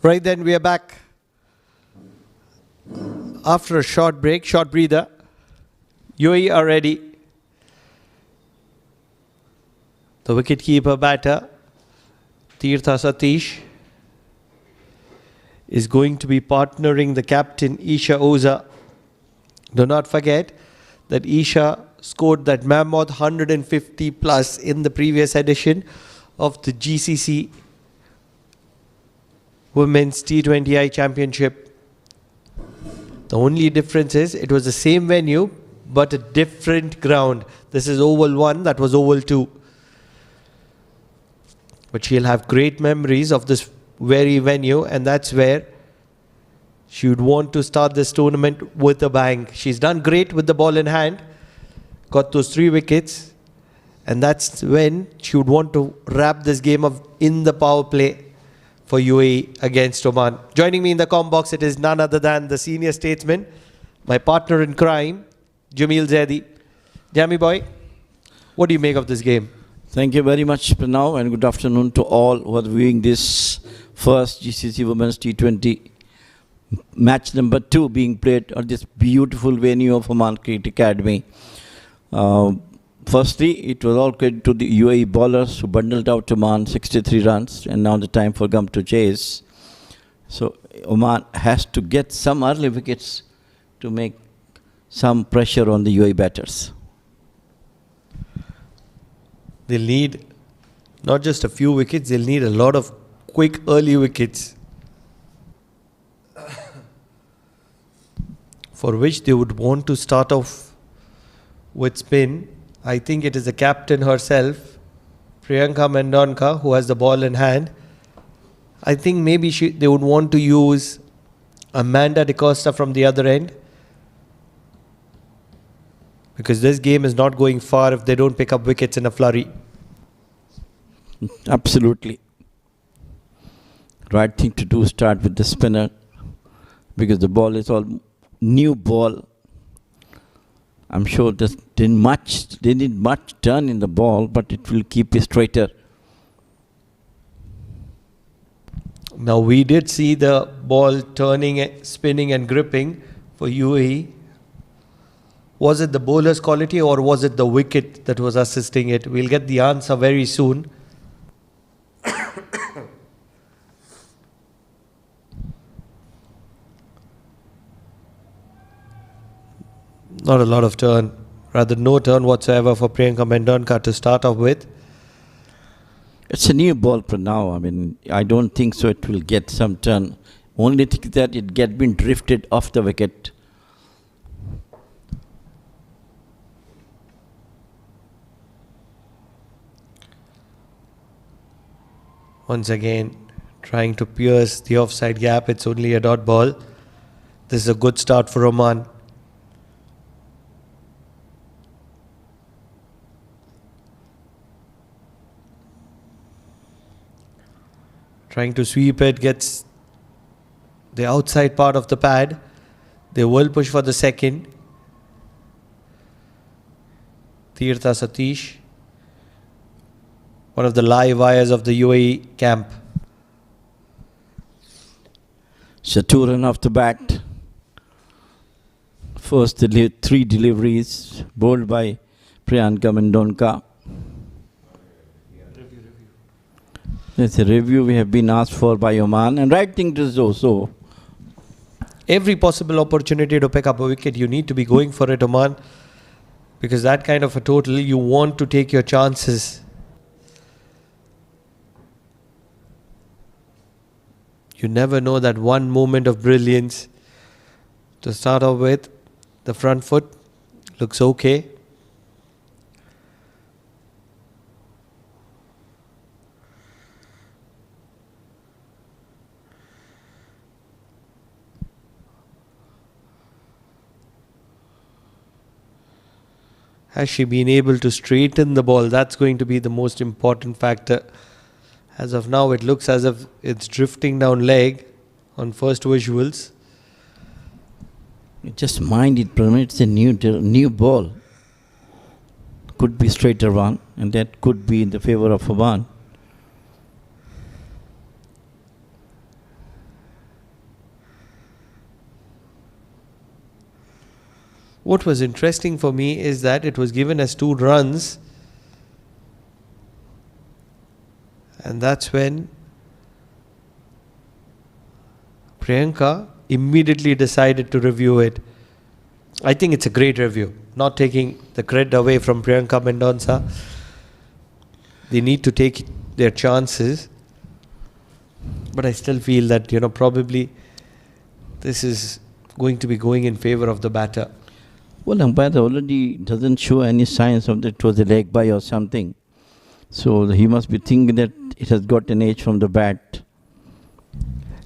Speaker 1: Right then, we are back after a short break, short breather. UAE are ready. The wicket-keeper batter, Tirtha Satish, is going to be partnering the captain, Isha Oza. Do not forget that Isha scored that mammoth 150 plus in the previous edition of the GCC Women's T20I Championship. The only difference is it was the same venue but a different ground. This is Oval 1, that was Oval 2. But she'll have great memories of this very venue, and that's where she would want to start this tournament with a bang. She's done great with the ball in hand, got those 3 wickets, and that's when she would want to wrap this game up in the power play for UAE against Oman. Joining me in the comm box, it is none other than the senior statesman, my partner in crime, Jamil Zaidi. Jamie boy, what do you make of this game?
Speaker 6: Thank you very much, Pranav, and good afternoon to all who are viewing this first GCC Women's T20 match number 2 being played at this beautiful venue of Oman Cricket Academy. Firstly, it was all credit to the UAE bowlers who bundled out Oman 63 runs, and now the time for them to chase. So Oman has to get some early wickets to make some pressure on the UAE batters.
Speaker 1: They'll need not just a few wickets, they'll need a lot of quick early wickets for which they would want to start off with spin. I think it is the captain herself, Priyanka Mendonka, who has the ball in hand. I think maybe they would want to use Amanda De Costa from the other end, because this game is not going far if they don't pick up wickets in a flurry.
Speaker 6: Absolutely. Right thing to do, start with the spinner, because the ball is all new ball. I'm sure they didn't much turn in the ball, but it will keep it straighter.
Speaker 1: Now we did see the ball turning, spinning and gripping for UAE. Was it the bowler's quality or was it the wicket that was assisting it? We'll get the answer very soon. Not a lot of turn, rather no turn whatsoever for Priyanka Mendonka to start off with.
Speaker 6: It's a new ball for now. I mean, I don't think so it will get some turn. Only thing that it get been drifted off the wicket.
Speaker 1: Once again, trying to pierce the offside gap. It's only a dot ball. This is a good start for Oman. Trying to sweep it, gets the outside part of the pad. They will push for the second. Tirtha Satish, one of the live wires of the UAE camp.
Speaker 6: So 2 run off the bat. First 3 deliveries bowled by Priyanka Mendonka. It's a review we have been asked for by Oman, and right thing to do so.
Speaker 1: Every possible opportunity to pick up a wicket, you need to be going for it, Oman, because that kind of a total, you want to take your chances. You never know that one moment of brilliance. To start off with, the front foot looks okay. Has she been able to straighten the ball? That's going to be the most important factor. As of now, it looks as if it's drifting down leg on first visuals.
Speaker 6: Just mind it, Pranay, it's a new ball. Could be straighter one, and that could be in the favor of Oman.
Speaker 1: What was interesting for me is that it was given as 2 runs, and that's when Priyanka immediately decided to review it. I think it's a great review. Not taking the credit away from Priyanka Mendonça. They need to take their chances. But I still feel that, probably this is going to be going in favor of the batter.
Speaker 6: Well, umpire already doesn't show any signs of that it was a leg by or something. So he must be thinking that it has got an edge from the bat.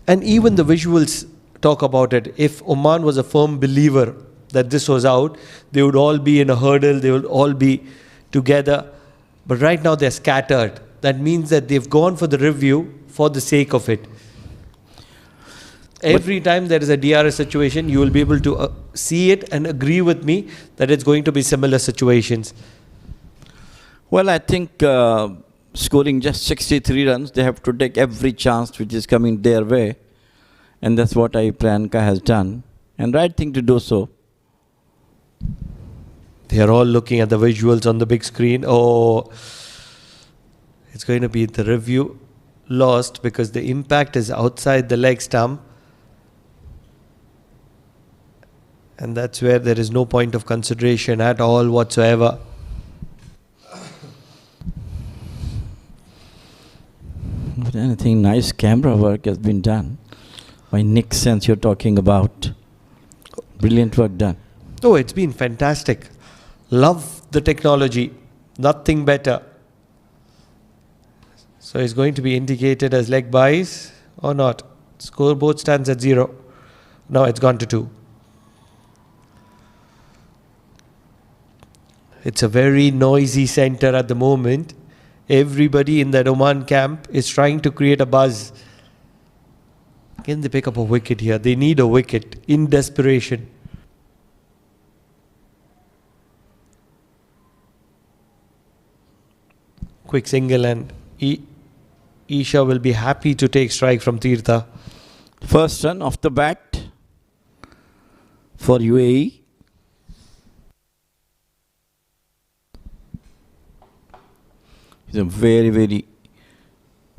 Speaker 1: And even the visuals talk about it. If Oman was a firm believer that this was out, they would all be in a hurdle, they would all be together. But right now they're scattered. That means that they've gone for the review for the sake of it. Every time there is a DRS situation, you will be able to see it and agree with me that it's going to be similar situations.
Speaker 6: Well, I think scoring just 63 runs, they have to take every chance which is coming their way. And that's what Priyanka has done. And right thing to do so.
Speaker 1: They are all looking at the visuals on the big screen. Oh, it's going to be the review lost because the impact is outside the leg stump. And that's where there is no point of consideration at all whatsoever.
Speaker 6: But anything nice camera work has been done by Nick Sense you're talking about. Brilliant work done.
Speaker 1: Oh, it's been fantastic. Love the technology. Nothing better. So it's going to be indicated as leg byes or not. Scoreboard stands at 0. Now it's gone to 2. It's a very noisy center at the moment. Everybody in that Oman camp is trying to create a buzz. Can they pick up a wicket here? They need a wicket in desperation. Quick single and Isha will be happy to take strike from Tirtha.
Speaker 6: First run off the bat for UAE. He's a very, very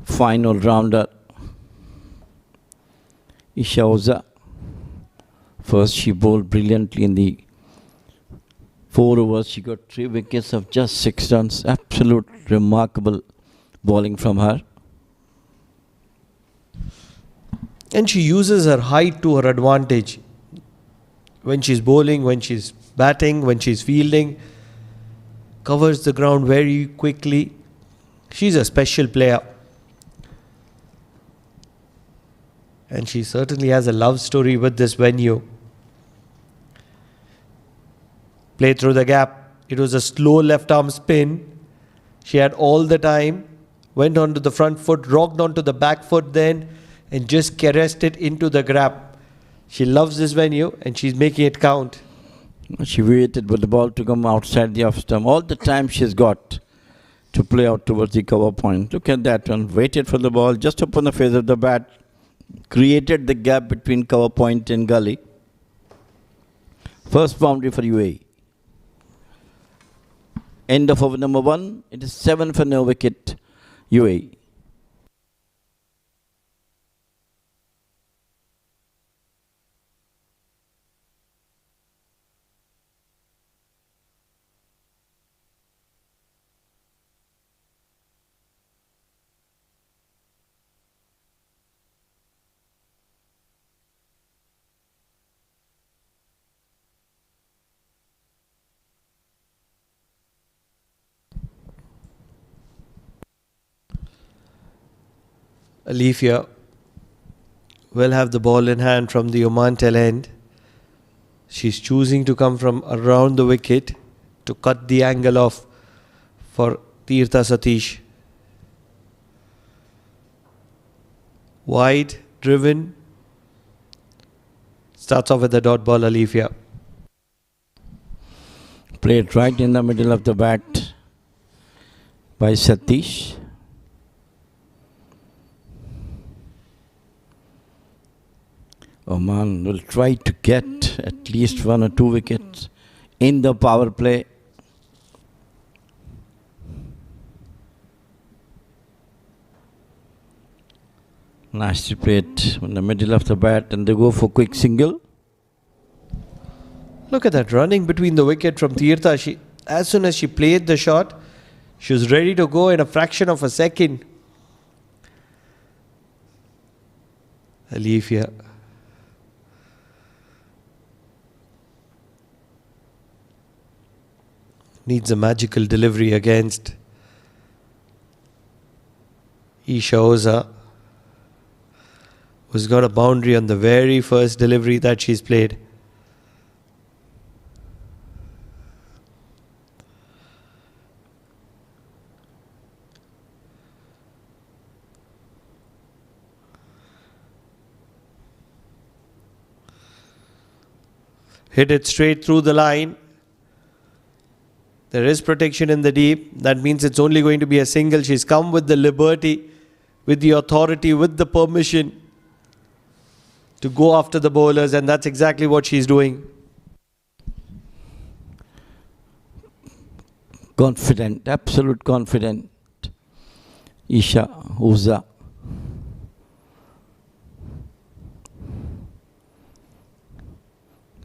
Speaker 6: fine all-rounder. Isha Oza. First she bowled brilliantly in the 4 overs. She got 3 wickets of just 6 runs. Absolute remarkable bowling from her.
Speaker 1: And she uses her height to her advantage. When she's bowling, when she's batting, when she's fielding. Covers the ground very quickly. She's a special player. And she certainly has a love story with this venue. Play through the gap. It was a slow left arm spin. She had all the time. Went onto the front foot, rocked onto the back foot then, and just caressed it into the gap. She loves this venue and she's making it count.
Speaker 6: She waited for the ball to come outside the off stump. All the time she's got to play out towards the cover point. Look at that one. Waited for the ball just upon the face of the bat. Created the gap between cover point and gully. First boundary for UAE. End of over number 1. It is 7 for no wicket UAE.
Speaker 1: Alifia will have the ball in hand from the Oman tail end. She's choosing to come from around the wicket to cut the angle off for Tirtha Satish. Wide, driven. Starts off with the dot ball, Alifia.
Speaker 6: Played right in the middle of the bat by Satish. Oman will try to get at least 1 or 2 wickets in the power play. Nicely played in the middle of the bat, and they go for quick single.
Speaker 1: Look at that running between the wicket from Tirtha. As soon as she played the shot, she was ready to go in a fraction of a second. Alifia. Needs a magical delivery against Isha Oza, who's got a boundary on the very first delivery that she's played. Hit it straight through the line. There is protection in the deep. That means it's only going to be a single. She's come with the liberty, with the authority, with the permission to go after the bowlers, and that's exactly what she's doing.
Speaker 6: Confident, absolute confident. Isha Oza.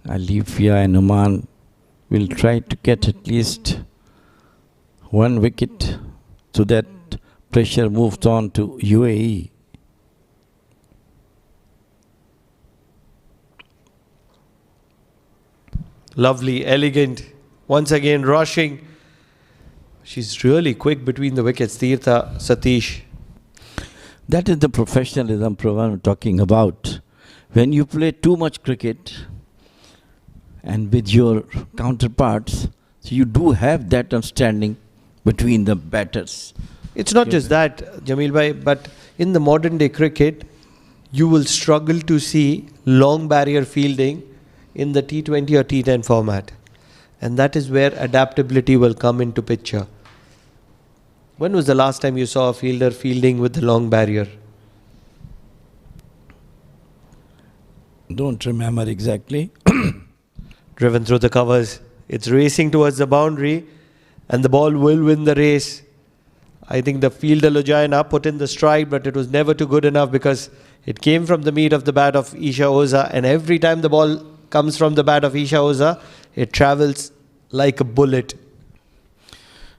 Speaker 6: Alifia and Oman will try to get at least one wicket so that pressure moves on to UAE.
Speaker 1: Lovely, elegant, once again rushing. She's really quick between the wickets, Tirtha Satish.
Speaker 6: That is the professionalism I'm talking about. When you play too much cricket and with your counterparts, so you do have that understanding between the batters.
Speaker 1: It's not just that, Jamil bhai, but in the modern day cricket, you will struggle to see long barrier fielding in the T20 or T10 format. And that is where adaptability will come into picture. When was the last time you saw a fielder fielding with the long barrier?
Speaker 6: Don't remember exactly.
Speaker 1: Driven through the covers. It's racing towards the boundary and the ball will win the race. I think the fielder Lujayana put in the stride, but it was never too good enough because it came from the meat of the bat of Isha Oza, and every time the ball comes from the bat of Isha Oza, it travels like a bullet.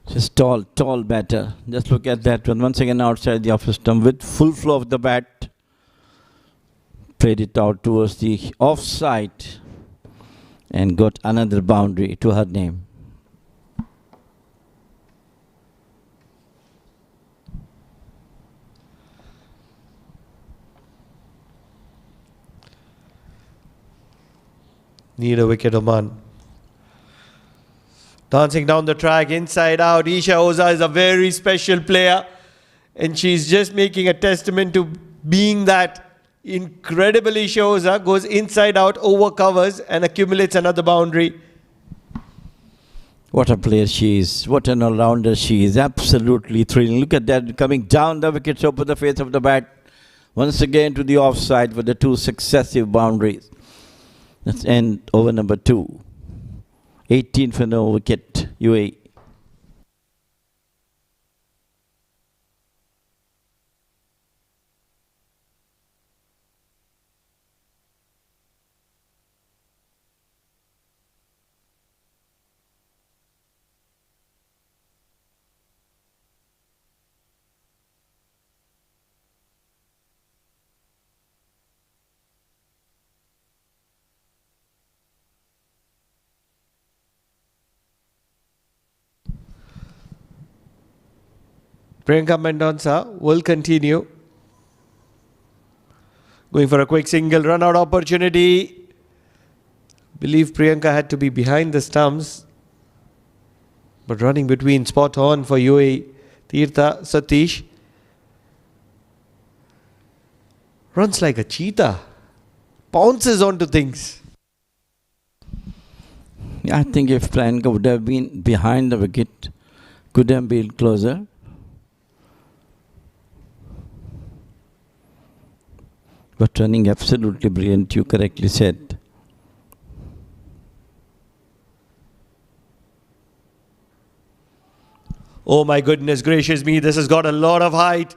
Speaker 6: Just tall batter. Just look at that one. Once again outside the off stump with full flow of the bat. Played it out towards the offside and got another boundary to her name.
Speaker 1: Need a wicket, Oman. Dancing down the track, inside out. Isha Oza is a very special player, and she's just making a testament to being that incredible. Isha Oza goes inside out, over covers, and accumulates another boundary.
Speaker 6: What a player she is. What an all-rounder she is. Absolutely thrilling. Look at that, coming down the wickets over the face of the bat. Once again to the offside for the two successive boundaries. Let's end over number 2. 18 for no wicket, UAE.
Speaker 1: Priyanka Mendonca will continue. Going for a quick single, run out opportunity. Believe Priyanka had to be behind the stumps, but running between, spot on for UAE. Tirtha Satish runs like a cheetah, pounces onto things.
Speaker 6: I think if Priyanka would have been behind the wicket, could have been closer. But running absolutely brilliant, you correctly said.
Speaker 1: Oh my goodness gracious me, this has got a lot of height.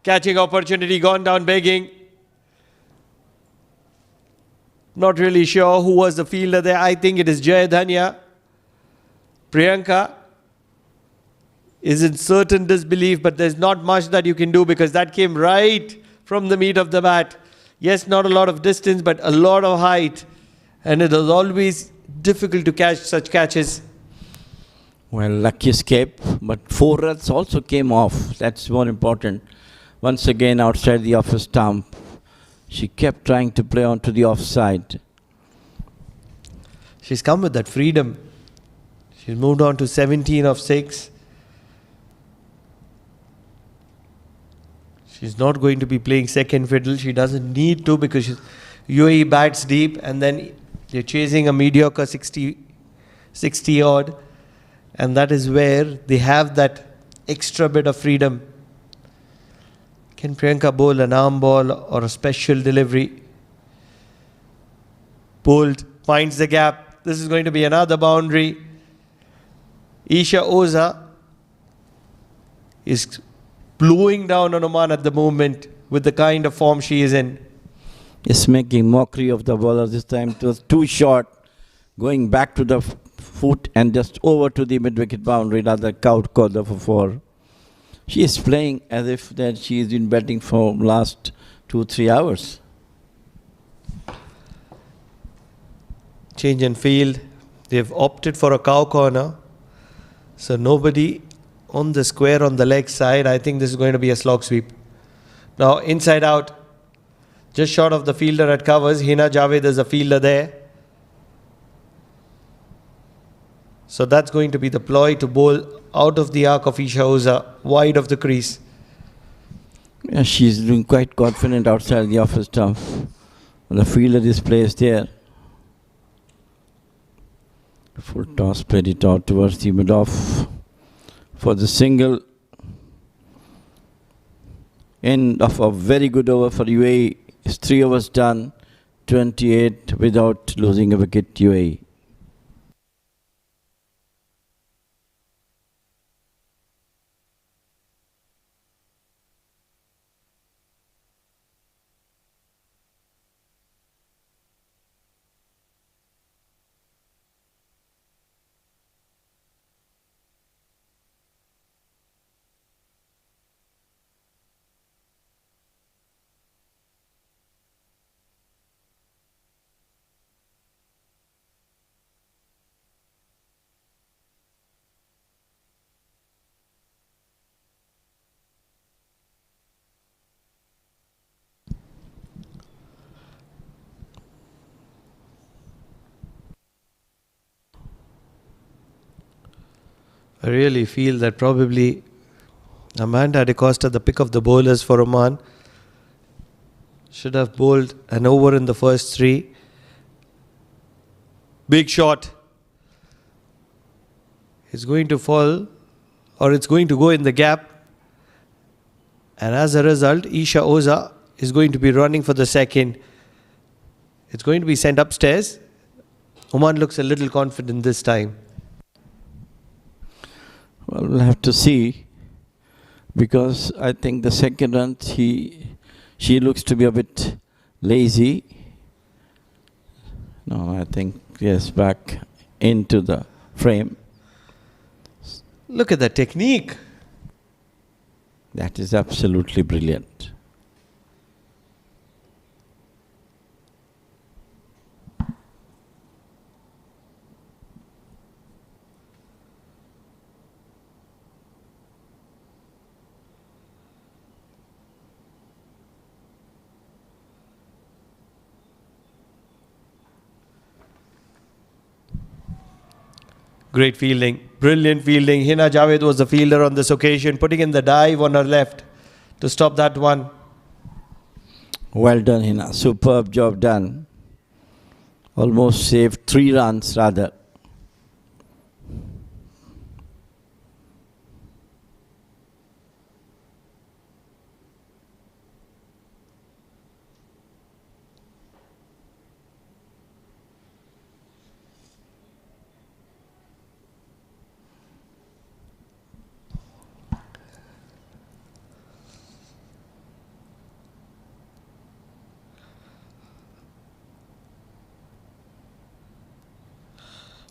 Speaker 1: Catching opportunity, gone down begging. Not really sure who was the fielder there. I think it is Jay Dhania. Priyanka is in certain disbelief, but there's not much that you can do because that came right from the meat of the bat. Yes, not a lot of distance, but a lot of height. And it was always difficult to catch such catches.
Speaker 6: Well, lucky escape, but 4 runs also came off. That's more important. Once again, outside the off stump, she kept trying to play onto the offside.
Speaker 1: She's come with that freedom. She's moved on to 17 of 6. She's not going to be playing second fiddle. She doesn't need to because UAE bats deep and then they're chasing a mediocre 60 odd. And that is where they have that extra bit of freedom. Can Priyanka bowl an arm ball or a special delivery? Bowled, finds the gap. This is going to be another boundary. Isha Oza is blowing down on Oman at the moment with the kind of form she is in.
Speaker 6: Is making mockery of the bowler this time. It was too short, going back to the foot and just over to the mid-wicket boundary, rather count cover for 4. She is playing as if that she has been batting for last 2-3 hours.
Speaker 1: Change in field. They've opted for a cow corner. So nobody on the square on the leg side. I think this is going to be a slog sweep. Now inside out. Just short of the fielder at covers. Hina Javed is a fielder there. So that's going to be the ploy to bowl out of the arc of Isha Oza, wide of the crease.
Speaker 6: Yeah, she's doing quite confident outside the off stump. The fielder is placed there. Full toss, played it out towards the mid-off for the single. End of a very good over for UAE. It's 3 overs done, 28 without losing a wicket, UAE. I really feel that probably Amanda De Costa, the pick of the bowlers for Oman, should have bowled an over in the first 3. Big shot. It's going to fall, or it's going to go in the gap. And as a result, Isha Oza is going to be running for the second. It's going to be sent upstairs. Oman looks a little confident this time. Well, we'll have to see, because I think the second run, she looks to be a bit lazy. No, I think, yes, back into the frame.
Speaker 1: Look at the technique.
Speaker 6: That is absolutely brilliant.
Speaker 1: Great fielding, brilliant fielding. Hina Javed was the fielder on this occasion, putting in the dive on her left to stop that one.
Speaker 6: Well done, Hina. Superb job done. Almost saved 3 runs rather.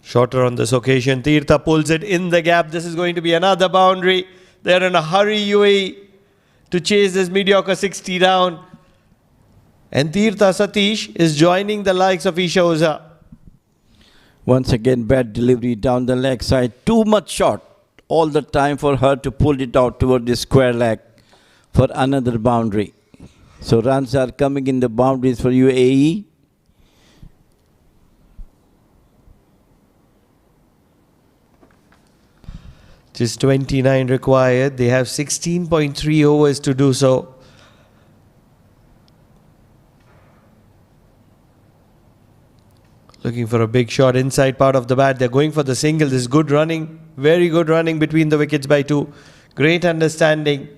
Speaker 1: Shorter on this occasion. Tirtha pulls it in the gap. This is going to be another boundary. They're in a hurry, UAE, to chase this mediocre 60 down. And Tirtha Satish is joining the likes of Isha Oza.
Speaker 6: Once again, bad delivery down the leg side. Too much shot all the time for her to pull it out toward the square leg for another boundary. So runs are coming in the boundaries for UAE.
Speaker 1: Just 29 required. They have 16.3 overs to do so. Looking for a big shot inside part of the bat. They're going for the single. This is good running. Very good running between the wickets by two. Great understanding.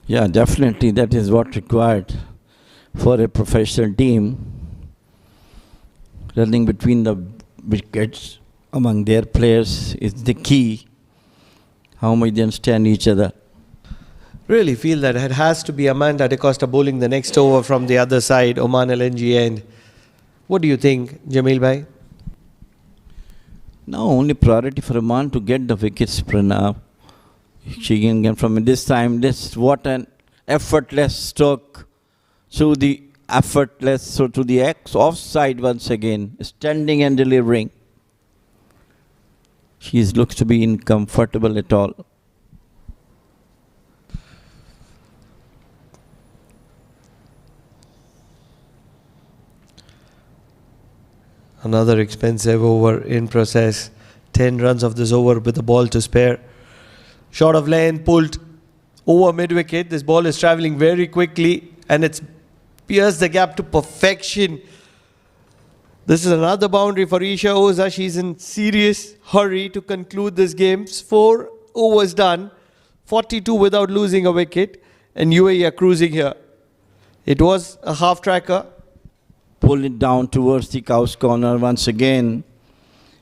Speaker 6: Yeah, definitely that is what required for a professional team. Running between the wickets among their players is the key. How much they understand each other.
Speaker 1: Really feel that it has to be Amanda De Costa bowling the next over from the other side, Oman LNG end. What do you think, Jamil bhai?
Speaker 6: Now only priority for Oman to get the wickets, Pranav. She can get from this time. This what an effortless stroke through the effortless, so to the X offside once again, standing and delivering. She looks to be uncomfortable at all.
Speaker 1: Another expensive over in process. 10 runs of this over with the ball to spare. Short of lane, pulled over mid-wicket. This ball is travelling very quickly and it's pierced the gap to perfection. This is another boundary for Isha Oza. She's in serious hurry to conclude this game. 4 overs done. 42 without losing a wicket. And UAE are cruising here. It was a half-tracker.
Speaker 6: Pull it down towards the cow's corner once again.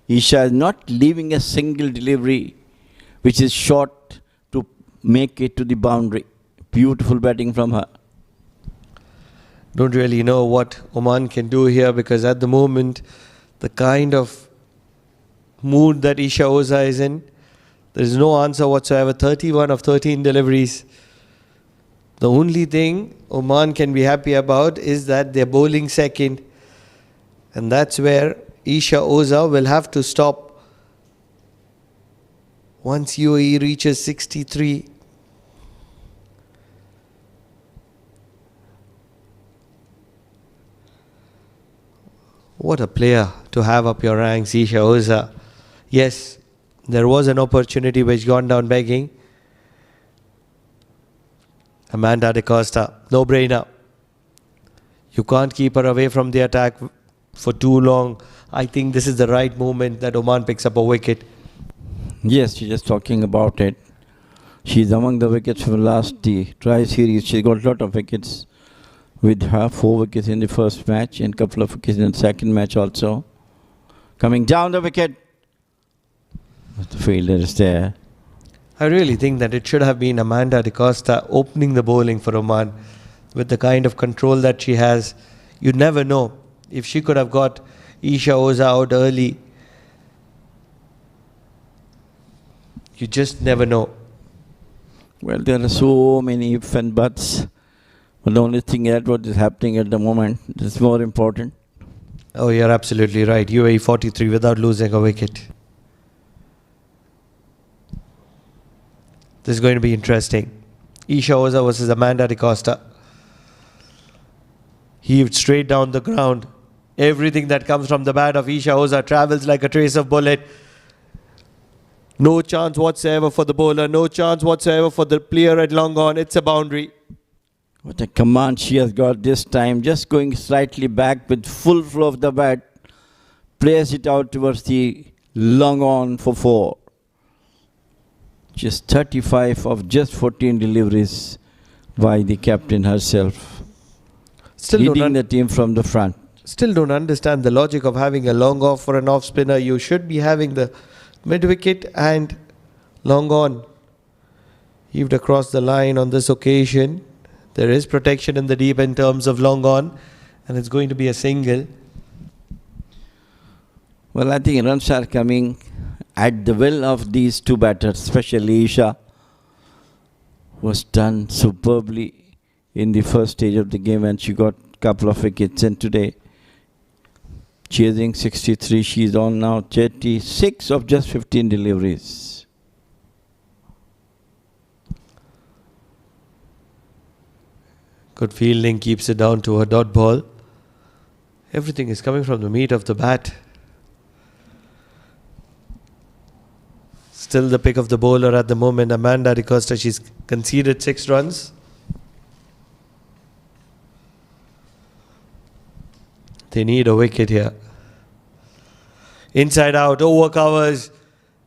Speaker 6: Isha is not leaving a single delivery which is short to make it to the boundary. Beautiful batting from her.
Speaker 1: Don't really know what Oman can do here because at the moment the kind of mood that Isha Oza is in, there is no answer whatsoever. 31 of 13 deliveries. The only thing Oman can be happy about is that they're bowling second. And that's where Isha Oza will have to stop once UAE reaches 63. What a player to have up your ranks, Isha Oza. Yes, there was an opportunity which gone down begging. Amanda De Costa, no brainer. You can't keep her away from the attack for too long. I think this is the right moment that Oman picks up a wicket.
Speaker 6: Yes, she's just talking about it. She's among the wickets for the last try series. She got a lot of wickets with her. 4 wickets in the first match and a couple of wickets in the second match also. Coming down the wicket. The fielder is there.
Speaker 1: I really think that it should have been Amanda De Costa opening the bowling for Oman with the kind of control that she has. You never know if she could have got Isha Oza out early. You just never know.
Speaker 6: Well, there are so many ifs and buts. But the only thing that what is happening at the moment is more important.
Speaker 1: Oh, you're absolutely right. UAE 43 without losing a wicket. This is going to be interesting. Isha Oza versus Amanda De Costa. Heaved straight down the ground. Everything that comes from the bat of Isha Oza travels like a trace of bullet. No chance whatsoever for the bowler. No chance whatsoever for the player at long on. It's a boundary.
Speaker 6: What a command she has got this time. Just going slightly back with full flow of the bat. Plays it out towards the long on for 4. Just 35 of just 14 deliveries by the captain herself.
Speaker 1: Still
Speaker 6: leading the team from the front.
Speaker 1: Still don't understand the logic of having a long off for an off spinner. You should be having the mid wicket and long on. Heaved across the line on this occasion. There is protection in the deep in terms of long on, and it's going to be a single.
Speaker 6: Well, I think runs are coming at the will of these two batters, especially Isha was done superbly in the first stage of the game and she got a couple of wickets, and today chasing 63, she's on now 36 of just 15 deliveries.
Speaker 1: Good fielding, keeps it down to a dot ball. Everything is coming from the meat of the bat. Still the pick of the bowler at the moment, Amanda Da Costa. She's conceded 6 runs. They need a wicket here. Inside out, over covers.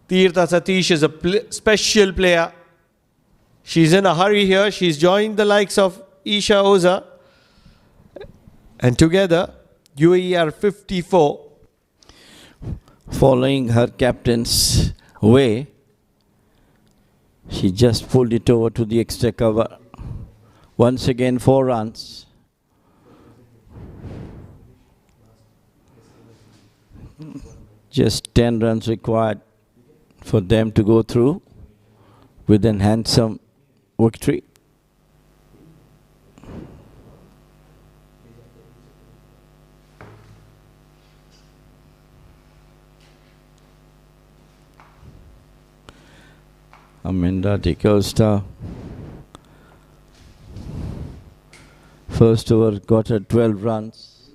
Speaker 1: Tirtha Satish is a special player. She's in a hurry here. She's joined the likes of Isha Oza. And together, UAE are 54.
Speaker 6: Following her captain's way, she just pulled it over to the extra cover. Once again, 4 runs. Just 10 runs required for them to go through with a handsome victory. Amanda Da Costa, first over, got her 12 runs.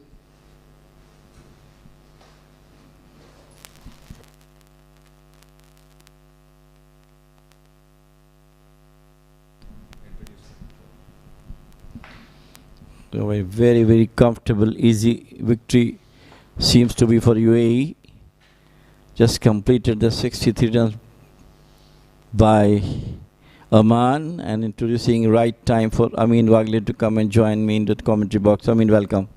Speaker 6: So a very, very comfortable, easy victory seems to be for UAE. Just completed the 63 runs by Oman, and introducing right time for Amin Wagle to come and join me in the commentary box. Amin, welcome.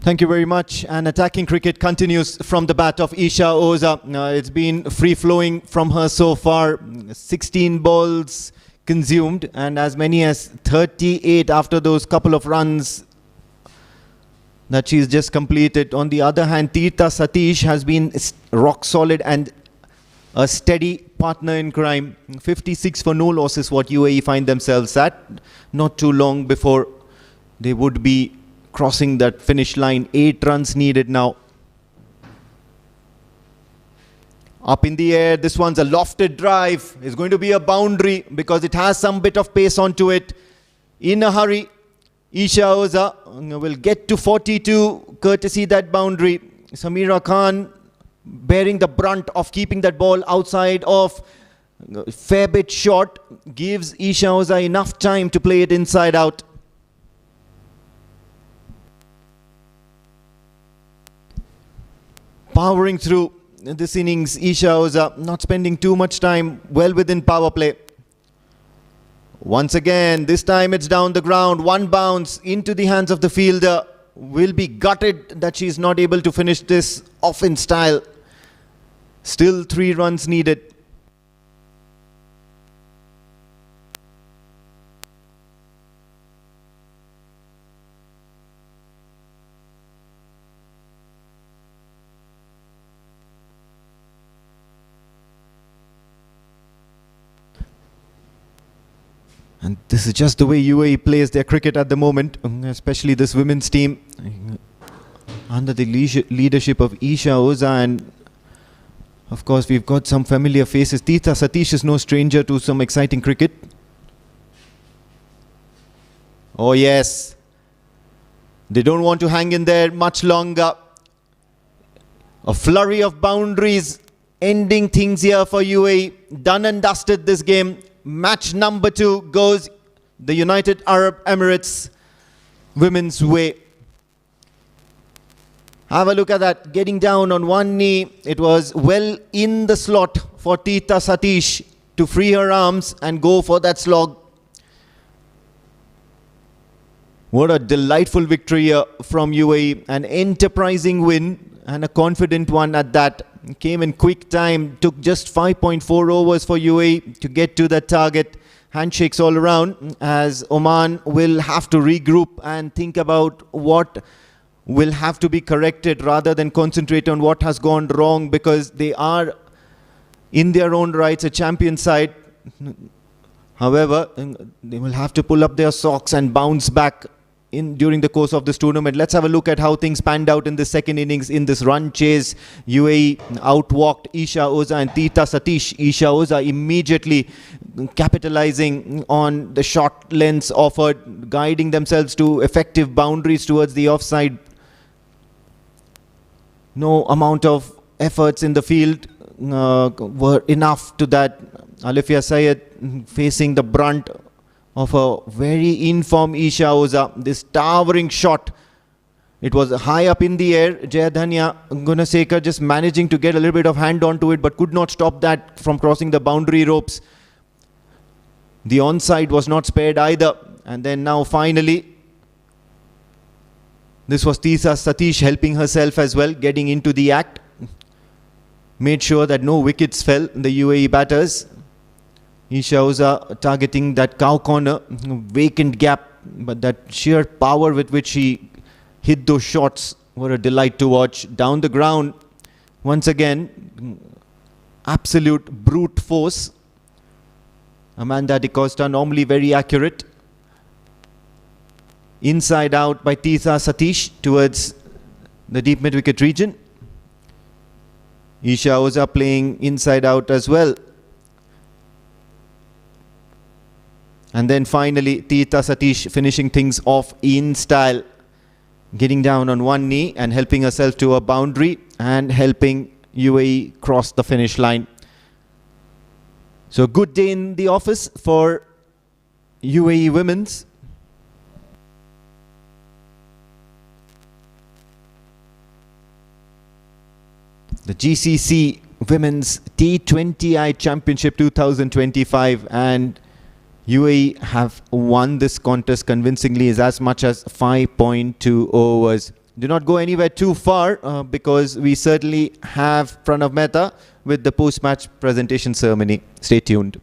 Speaker 5: Thank you very much. And attacking cricket continues from the bat of Isha Oza. It's been free-flowing from her so far. 16 balls consumed and as many as 38 after those couple of runs that she's just completed. On the other hand, Tirtha Satish has been rock solid and a steady partner in crime. 56 for no losses what UAE find themselves at. Not too long before they would be crossing that finish line. 8 runs needed now. Up in the air, this one's a lofted drive. It's going to be a boundary because it has some bit of pace onto it. In a hurry, Isha Oza will get to 42 courtesy that boundary. Samira Khan bearing the brunt of keeping that ball outside of fair bit short, gives Isha Oza enough time to play it inside out. Powering through this innings, Isha Oza not spending too much time, well within power play. Once again, this time it's down the ground. One bounce into the hands of the fielder. Will be gutted that she's not able to finish this off in style. Still 3 runs needed. And this is just the way UAE plays their cricket at the moment, especially this women's team under the leadership of Isha Oza. And of course, we've got some familiar faces. Tirtha Satish is no stranger to some exciting cricket. Oh yes, they don't want to hang in there much longer. A flurry of boundaries ending things here for UAE. Done and dusted this game. Match number 2 goes the United Arab Emirates women's way. Have a look at that. Getting down on one knee. It was well in the slot for Tirtha Satish to free her arms and go for that slog. What a delightful victory here from UAE. An enterprising win and a confident one at that. Came in quick time, took just 5.4 overs for UAE to get to that target. Handshakes all around as Oman will have to regroup and think about what will have to be corrected rather than concentrate on what has gone wrong, because they are in their own rights a champion side. However, they will have to pull up their socks and bounce back during the course of this tournament. Let's have a look at how things panned out in the second innings. In this run chase, UAE outwalked Isha Oza and Tita Satish. Isha Oza immediately capitalizing on the short lengths offered, guiding themselves to effective boundaries towards the offside. No amount of efforts in the field were enough to that. Alifia Syed facing the brunt of a very informed Isha Oza. This towering shot, it was high up in the air. Jayadhanya Gunasekar just managing to get a little bit of hand onto it, but could not stop that from crossing the boundary ropes. The onside was not spared either. And then now finally, this was Tisa Satish helping herself as well, getting into the act. Made sure that no wickets fell in the UAE batters. Isha Oza targeting that cow corner, vacant gap, but that sheer power with which she hit those shots were a delight to watch. Down the ground, once again, absolute brute force. Amanda De Costa, normally very accurate. Inside out by Tisa Satish towards the deep mid-wicket region. Isha Oza playing inside out as well. And then finally, Tita Satish finishing things off in style. Getting down on one knee and helping herself to a boundary and helping UAE cross the finish line. So good day in the office for UAE Women's. The GCC Women's T20I Championship 2025, and UAE have won this contest convincingly, is as much as 5.2 overs. Do not go anywhere too far because we certainly have Pranav Mehta with the post-match presentation ceremony. Stay tuned.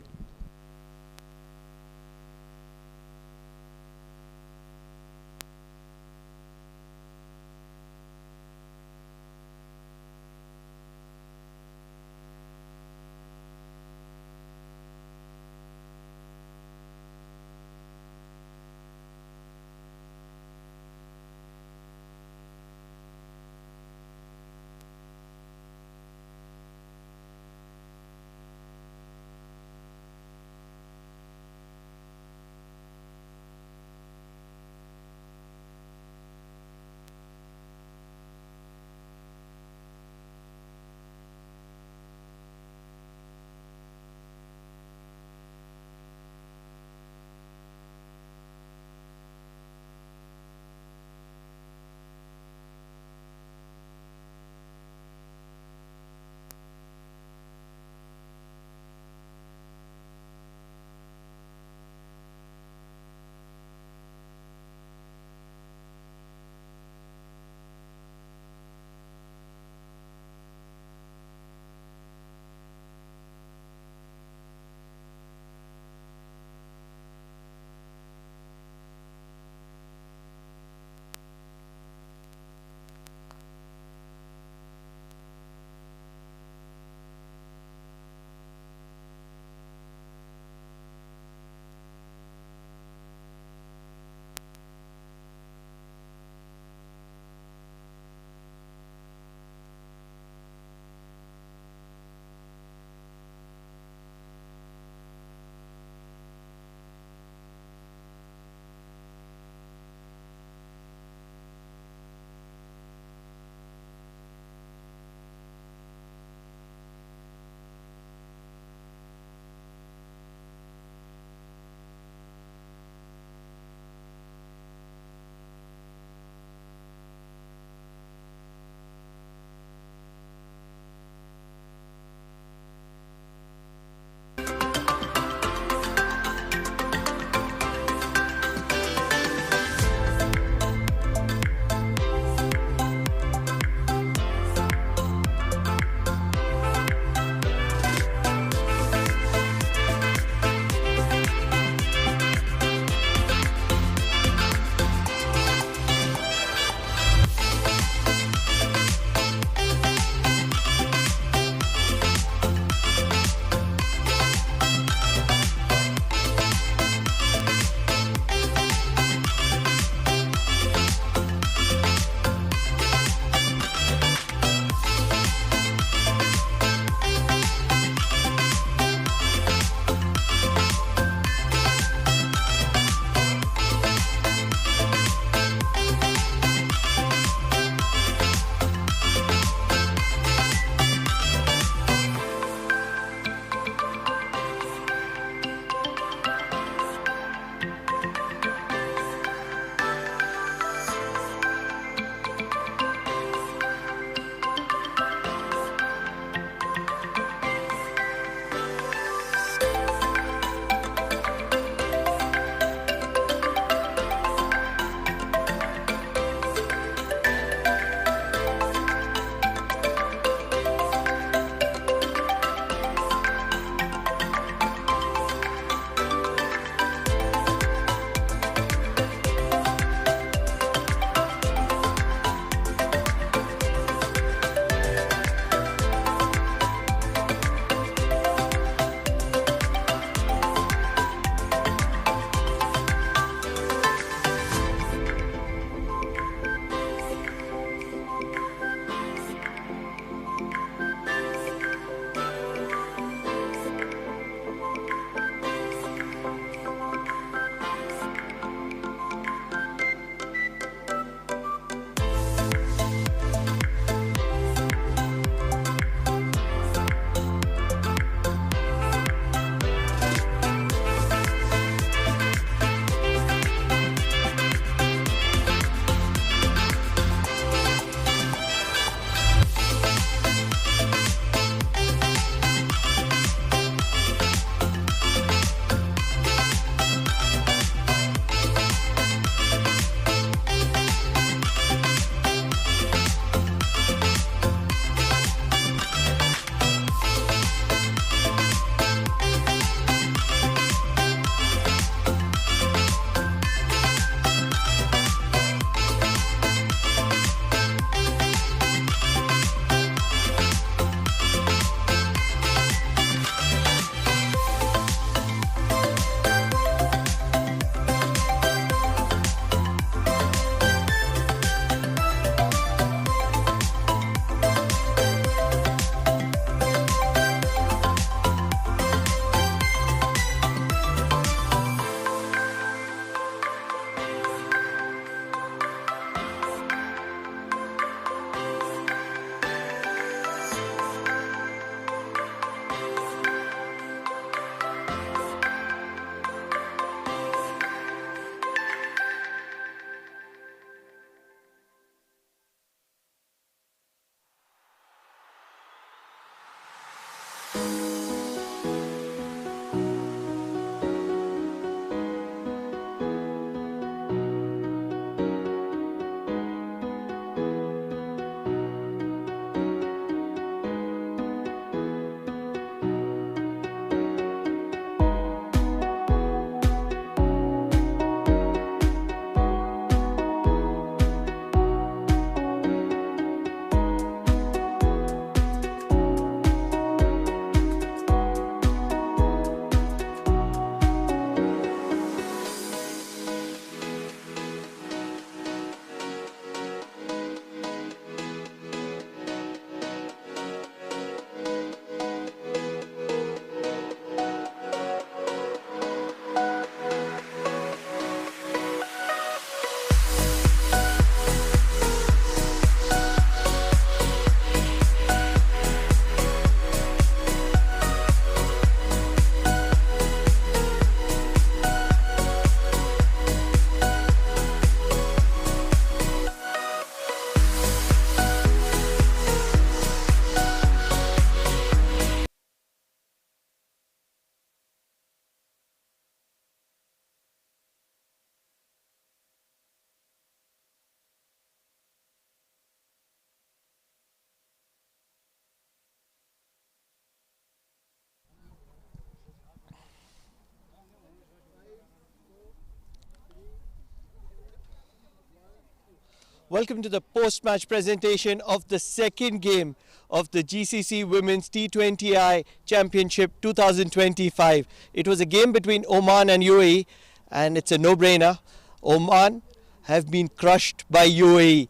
Speaker 1: Welcome to the post-match presentation of the second game of the GCC Women's T20I Championship 2025. It was a game between Oman and UAE, and it's a no-brainer. Oman have been crushed by UAE.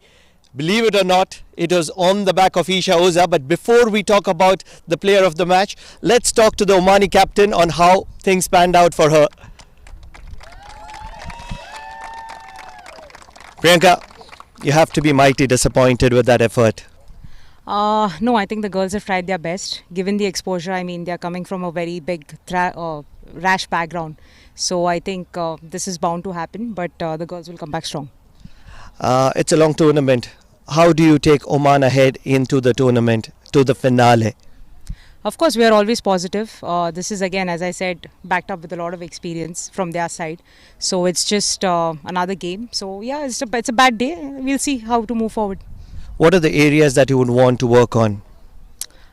Speaker 1: Believe it or not, it was on the back of Isha Oza. But before we talk about the player of the match, let's talk to the Omani captain on how things panned out for her. Priyanka, you have to be mighty disappointed with that effort.
Speaker 3: No, I think the girls have tried their best. Given the exposure, I mean, they're coming from a very big rash background. So I think this is bound to happen, but the girls will come back strong.
Speaker 1: It's a long tournament. How do you take Oman ahead into the tournament, to the finale?
Speaker 3: Of course, we are always positive. This is, again, as I said, backed up with a lot of experience from their side. So it's just another game. So yeah, it's a bad day. We'll see how to move forward.
Speaker 1: What are the areas that you would want to work on?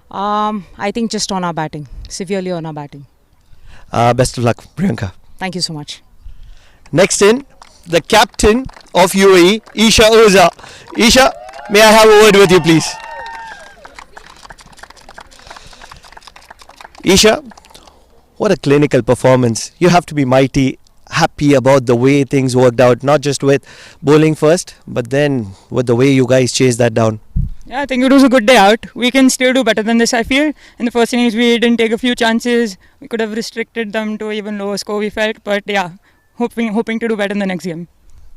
Speaker 3: I think just on our batting, severely on our batting.
Speaker 1: Best of luck, Priyanka.
Speaker 3: Thank you so much.
Speaker 1: Next in, the captain of UAE, Isha Oza. Isha, may I have a word with you, please? Isha, what a clinical performance. You have to be mighty happy about the way things worked out, not just with bowling first, but then with the way you guys chased that down.
Speaker 4: Yeah, I think it was a good day out. We can still do better than this, I feel. In the first innings, we didn't take a few chances. We could have restricted them to even lower score, we felt. But yeah, hoping to do better in the next game.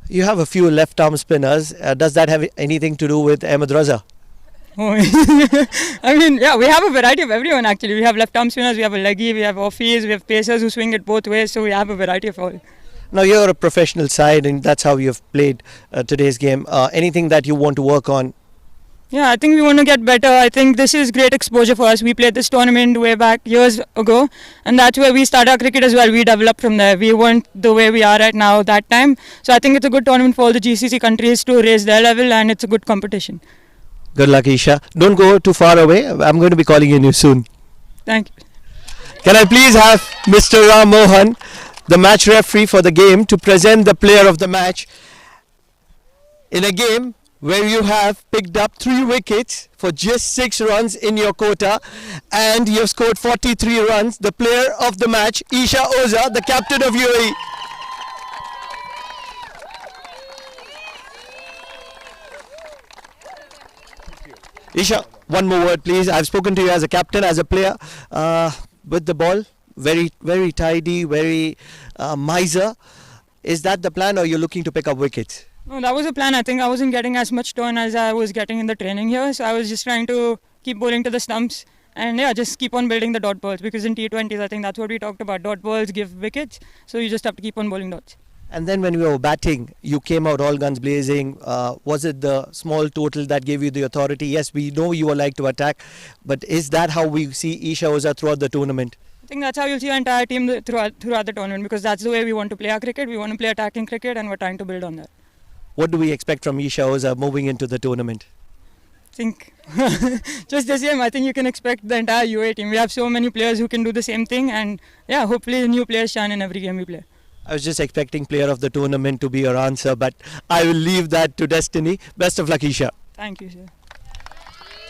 Speaker 1: You have a few left-arm spinners. Does that have anything to do with Amerat?
Speaker 4: Oh, I mean, yeah, we have a variety of everyone actually. We have left-arm spinners, we have a leggy, we have offies, we have pacers who swing it both ways. So we have a variety of all.
Speaker 1: Now you're a professional side, and that's how you've played today's game. Anything that you want to work on?
Speaker 4: Yeah, I think we want to get better. I think this is great exposure for us. We played this tournament way back years ago, and that's where we started our cricket as well. We developed from there. We weren't the way we are right now that time. So I think it's a good tournament for all the GCC countries to raise their level, and it's a good competition.
Speaker 1: Good luck, Isha. Don't go too far away. I'm going to be calling you soon.
Speaker 4: Thank you.
Speaker 1: Can I please have Mr. Ram Mohan, the match referee for the game, to present the player of the match in a game where you have picked up 3 wickets for just 6 runs in your quota, and you have scored 43 runs. The player of the match, Isha Oza, the captain of UAE. Isha, one more word, please. I've spoken to you as a captain, as a player. With the ball, very, very tidy, very miser. Is that the plan, or you're looking to pick up wickets?
Speaker 4: No, that was a plan. I think I wasn't getting as much turn as I was getting in the training here. So I was just trying to keep bowling to the stumps. And yeah, just keep on building the dot balls. Because in T20s, I think that's what we talked about. Dot balls give wickets. So you just have to keep on bowling dots.
Speaker 1: And then when you were batting, you came out all guns blazing. Was it the small total that gave you the authority? Yes, we know you like to attack, but is that how we see Isha Oza throughout the tournament?
Speaker 4: I think that's how you'll see our entire team throughout the tournament, because that's the way we want to play our cricket. We want to play attacking cricket, and we're trying to build on that.
Speaker 1: What do we expect from Isha Oza moving into the tournament?
Speaker 4: I think just the same. I think you can expect the entire UAE team. We have so many players who can do the same thing, and yeah, hopefully new players shine in every game we play.
Speaker 1: I was just expecting player of the tournament to be your answer, but I will leave that to destiny. Best of luck, Isha.
Speaker 4: Thank you, sir.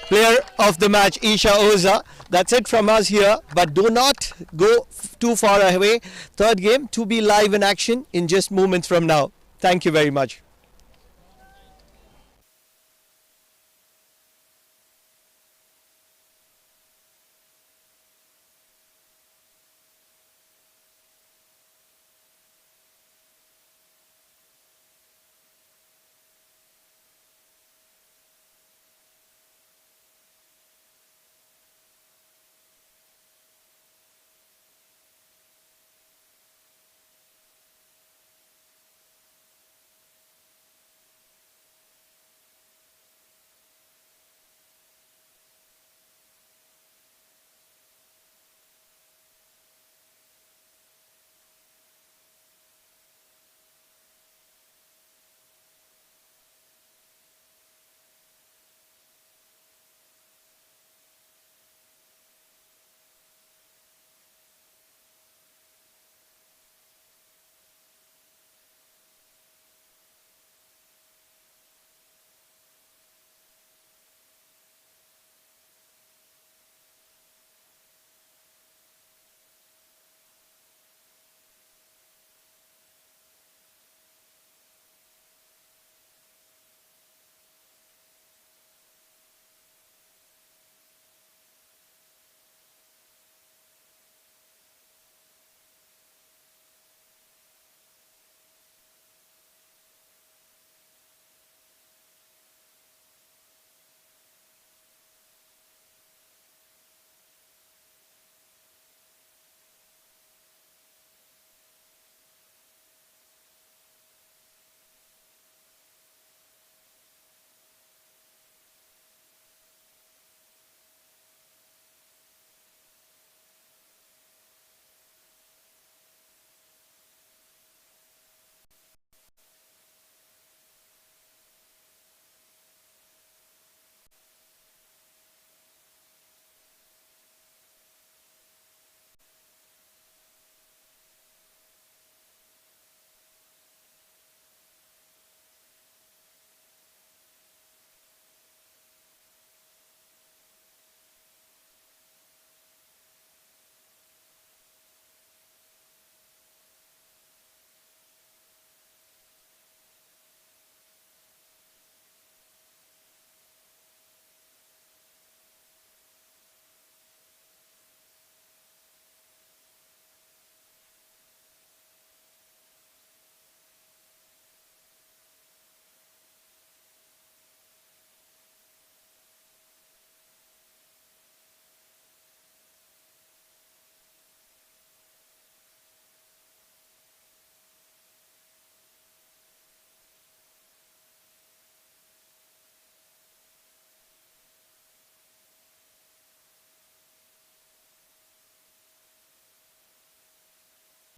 Speaker 1: Player of the match, Isha Oza. That's it from us here, but do not go too far away. Third game to be live in action in just moments from now. Thank you very much.